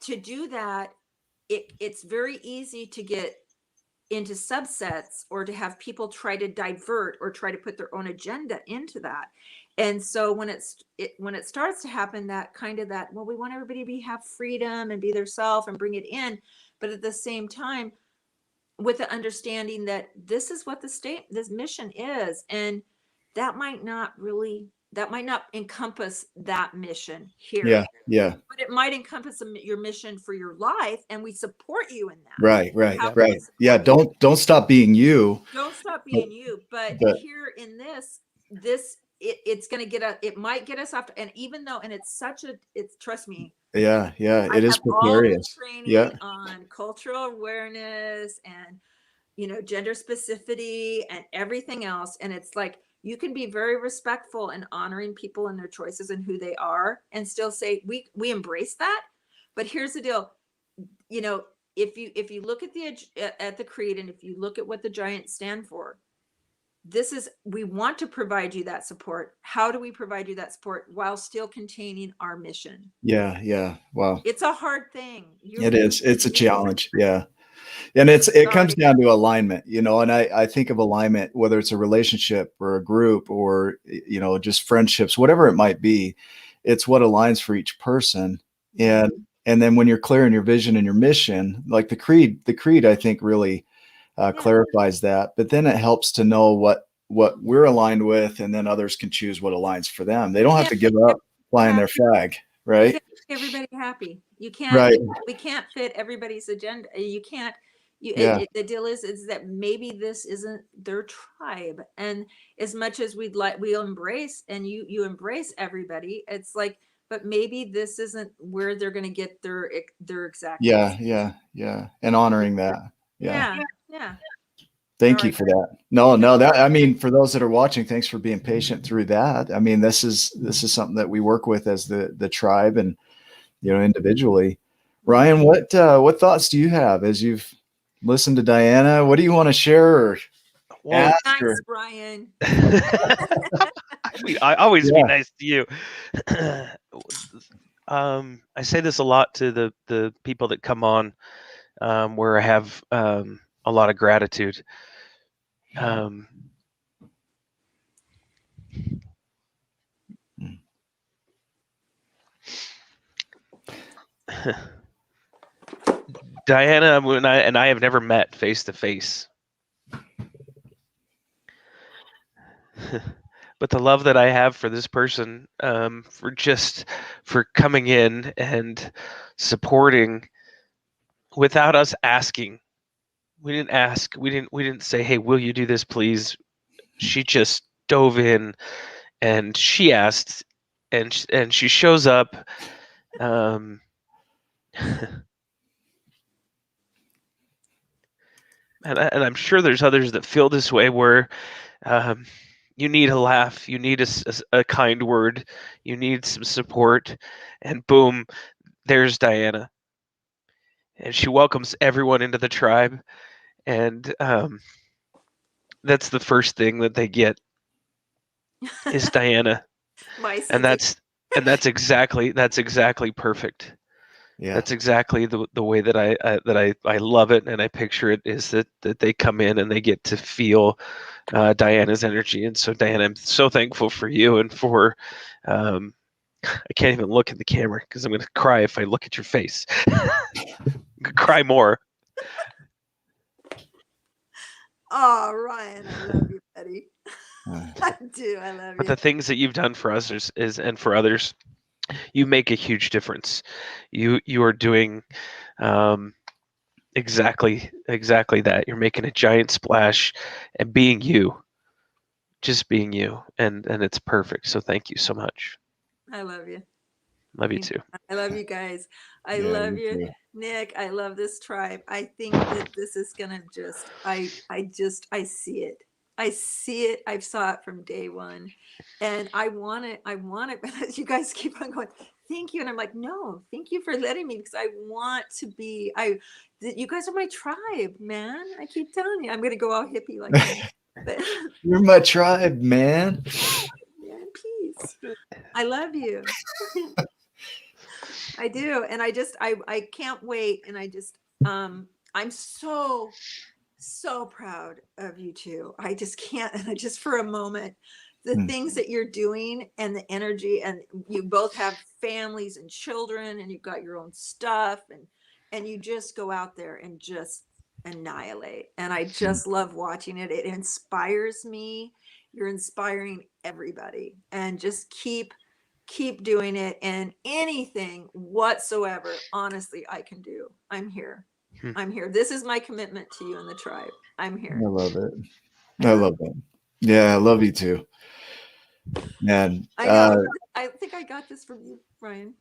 Speaker 3: To do that, it's very easy to get into subsets, or to have people try to divert or try to put their own agenda into that. And so when it starts to happen, that kind of that, well, we want everybody to have freedom and be their self and bring it in, but at the same time, with the understanding that this is what this mission is, and that might not encompass that mission here,
Speaker 2: Yeah. Yeah.
Speaker 3: but it might encompass your mission for your life, and we support you in that.
Speaker 2: Right. Right.
Speaker 3: How
Speaker 1: Yeah.
Speaker 3: can we
Speaker 2: Right. Yeah.
Speaker 3: support you?
Speaker 2: Don't stop being you.
Speaker 3: Don't stop
Speaker 2: But,
Speaker 3: being you. But
Speaker 2: but
Speaker 3: here in it's going to it might get us off. And even though, and it's, trust me,
Speaker 2: yeah. Yeah.
Speaker 3: I
Speaker 2: It is
Speaker 3: have all this
Speaker 2: precarious. Yeah.
Speaker 3: training on cultural awareness and, gender specificity and everything else. And it's like, you can be very respectful and honoring people and their choices and who they are, and still say, we embrace that. But here's the deal, if you look at the creed, and if you look at what the giants stand for, we want to provide you that support. How do we provide you that support while still containing our mission?
Speaker 2: Yeah. Yeah. Wow.
Speaker 3: It's a hard thing.
Speaker 2: It is. It's a
Speaker 3: It is.
Speaker 2: challenge. Yeah. And it comes
Speaker 3: Sorry.
Speaker 2: down to alignment, and I think of alignment, whether it's a relationship or a group or, just friendships, whatever it might be, it's what aligns for each person. And, and then when you're clear in your vision and your mission, like the creed, I think really
Speaker 3: Yeah.
Speaker 2: clarifies that, but then it helps to know what we're aligned with, and then others can choose what aligns for them. They don't have to give up flying their flag,
Speaker 3: You
Speaker 2: right?
Speaker 3: can't make everybody happy. You can't.
Speaker 2: Right.
Speaker 3: We can't fit everybody's agenda. You can't.
Speaker 2: Yeah.
Speaker 3: The deal is that maybe this isn't their tribe, and as much as we'll embrace, and you embrace everybody, it's like, but maybe this isn't where they're going to get their exact
Speaker 2: Yeah.
Speaker 3: answer.
Speaker 2: Yeah. Yeah. And honoring that. Yeah.
Speaker 3: Yeah.
Speaker 2: Thank you
Speaker 3: Sorry.
Speaker 2: for that. No, that, I mean, for those that are watching, thanks for being patient through that. I mean, this is something that we work with as the tribe, and, individually. Ryan, what thoughts do you have as you've listened to Diana? What do you want to share or
Speaker 1: Well,
Speaker 2: ask?
Speaker 3: Thanks,
Speaker 2: Or,
Speaker 3: Brian.
Speaker 1: I always be
Speaker 2: Yeah.
Speaker 1: nice to you. I say this a lot to the people that come on, where I have a lot of gratitude. Diana and I have never met face to face. But the love that I have for this person, for coming in and supporting without us asking. We didn't ask. We didn't say, "Hey, will you do this, please?" She just dove in, and she asked, and she shows up. Um, and I'm sure there's others that feel this way, where you need a laugh, you need a kind word, you need some support, and boom, there's Diana, and she welcomes everyone into the tribe, and that's the first thing that they get is Diana,
Speaker 3: My
Speaker 1: and
Speaker 3: sense
Speaker 1: that's exactly perfect.
Speaker 2: Yeah.
Speaker 1: That's exactly the way that I love it, and I picture it is that they come in and they get to feel Diana's energy. And so, Diana, I'm so thankful for you and for. I can't even look at the camera because I'm going to cry if I look at your face. Cry more.
Speaker 3: Oh, Ryan, I love you, buddy.
Speaker 2: Uh,
Speaker 3: I do. I love
Speaker 1: But
Speaker 3: you.
Speaker 1: the things that you've done for us is and for others, you make a huge difference. You are doing exactly that. You're making a giant splash and being you, just being you, and it's perfect. So thank you so much.
Speaker 3: I love you.
Speaker 1: Love you too.
Speaker 3: I love you guys. I
Speaker 2: Yeah,
Speaker 3: love
Speaker 2: me
Speaker 3: you,
Speaker 2: too.
Speaker 3: Nick. I love this tribe. I think that this is gonna just. I see it. I see it. I saw it from day one, and I want it. I want it. But you guys keep on going. Thank you, and I'm like, no, thank you for letting me because I want to be. You guys are my tribe, man. I keep telling you, I'm gonna go all hippie like Nick, but
Speaker 2: You're my tribe, man.
Speaker 3: man, peace. I love you. I do. And I can't wait. And I'm so proud of you two. I just can't, and I just for a moment, the
Speaker 2: Mm.
Speaker 3: things that you're doing and the energy, and you both have families and children, and you've got your own stuff, and you just go out there and just annihilate. And I just love watching it. It inspires me. You're inspiring everybody. And just keep doing it, and anything whatsoever, honestly, I can do. I'm here.
Speaker 1: Hmm.
Speaker 3: I'm here. This is my commitment to you and the tribe. I'm
Speaker 2: I
Speaker 3: here.
Speaker 2: love it. I love that. Yeah, I love you too, man.
Speaker 3: I know. I think I got this from you, Ryan.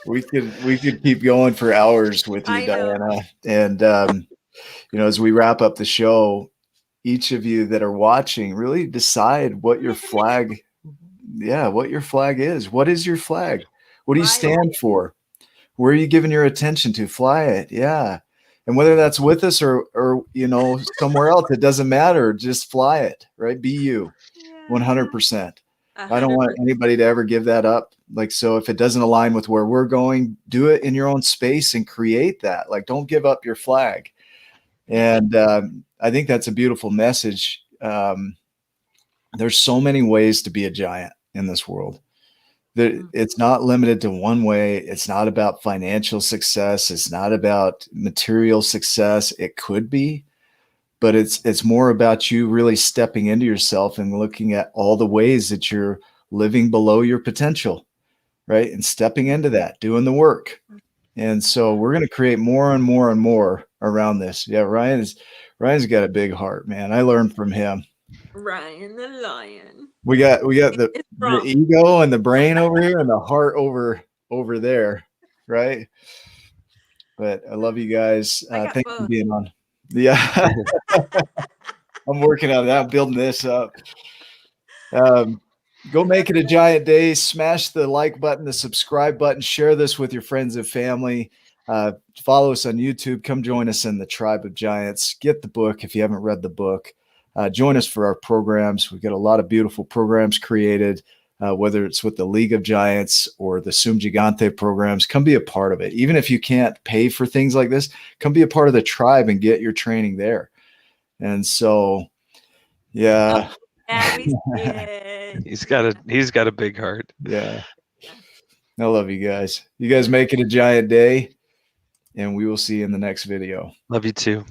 Speaker 2: We could keep going for hours with you,
Speaker 3: I know.
Speaker 2: Diana. And as we wrap up the show, each of you that are watching, really decide what your flag, what your flag is. What is your flag? What do you
Speaker 3: Right.
Speaker 2: stand for? Where are you giving your attention to? Fly it. Yeah. And whether that's with us or somewhere else, it doesn't matter. Just fly it, right? Be you.
Speaker 3: Yeah.
Speaker 2: 100%. I don't
Speaker 3: 100%.
Speaker 2: want anybody to ever give that up. Like, so if it doesn't align with where we're going, do it in your own space and create that. Like, don't give up your flag. And I think that's a beautiful message. There's so many ways to be a giant in this world. It's not limited to one way. It's not about financial success. It's not about material success. It could be, but it's more about you really stepping into yourself and looking at all the ways that you're living below your potential, right? And stepping into that, doing the work. And so we're going to create more and more and more around this. Yeah, Ryan's got a big heart, man. I learned from him.
Speaker 3: Ryan the lion.
Speaker 2: We got the
Speaker 3: It's strong.
Speaker 2: ego and the brain over here and the heart over there, right? But I love you guys.
Speaker 3: I got
Speaker 2: Thank you for
Speaker 3: both.
Speaker 2: being on. Yeah. I'm working on that, building this up. Go make it a giant day. Smash the like button, the subscribe button, share this with your friends and family. Follow us on YouTube. Come join us in the Tribe of Giants. Get the book if you haven't read the book. Join us for our programs. We've got a lot of beautiful programs created, whether it's with the League of Giants or the Sum Gigante programs. Come be a part of it. Even if you can't pay for things like this, come be a part of the tribe and get your training there. And so, yeah.
Speaker 3: Yeah, we see it.
Speaker 1: He's got a big heart.
Speaker 2: Yeah. I love you guys. You guys make it a giant day, and we will see you in the next video.
Speaker 1: Love you too.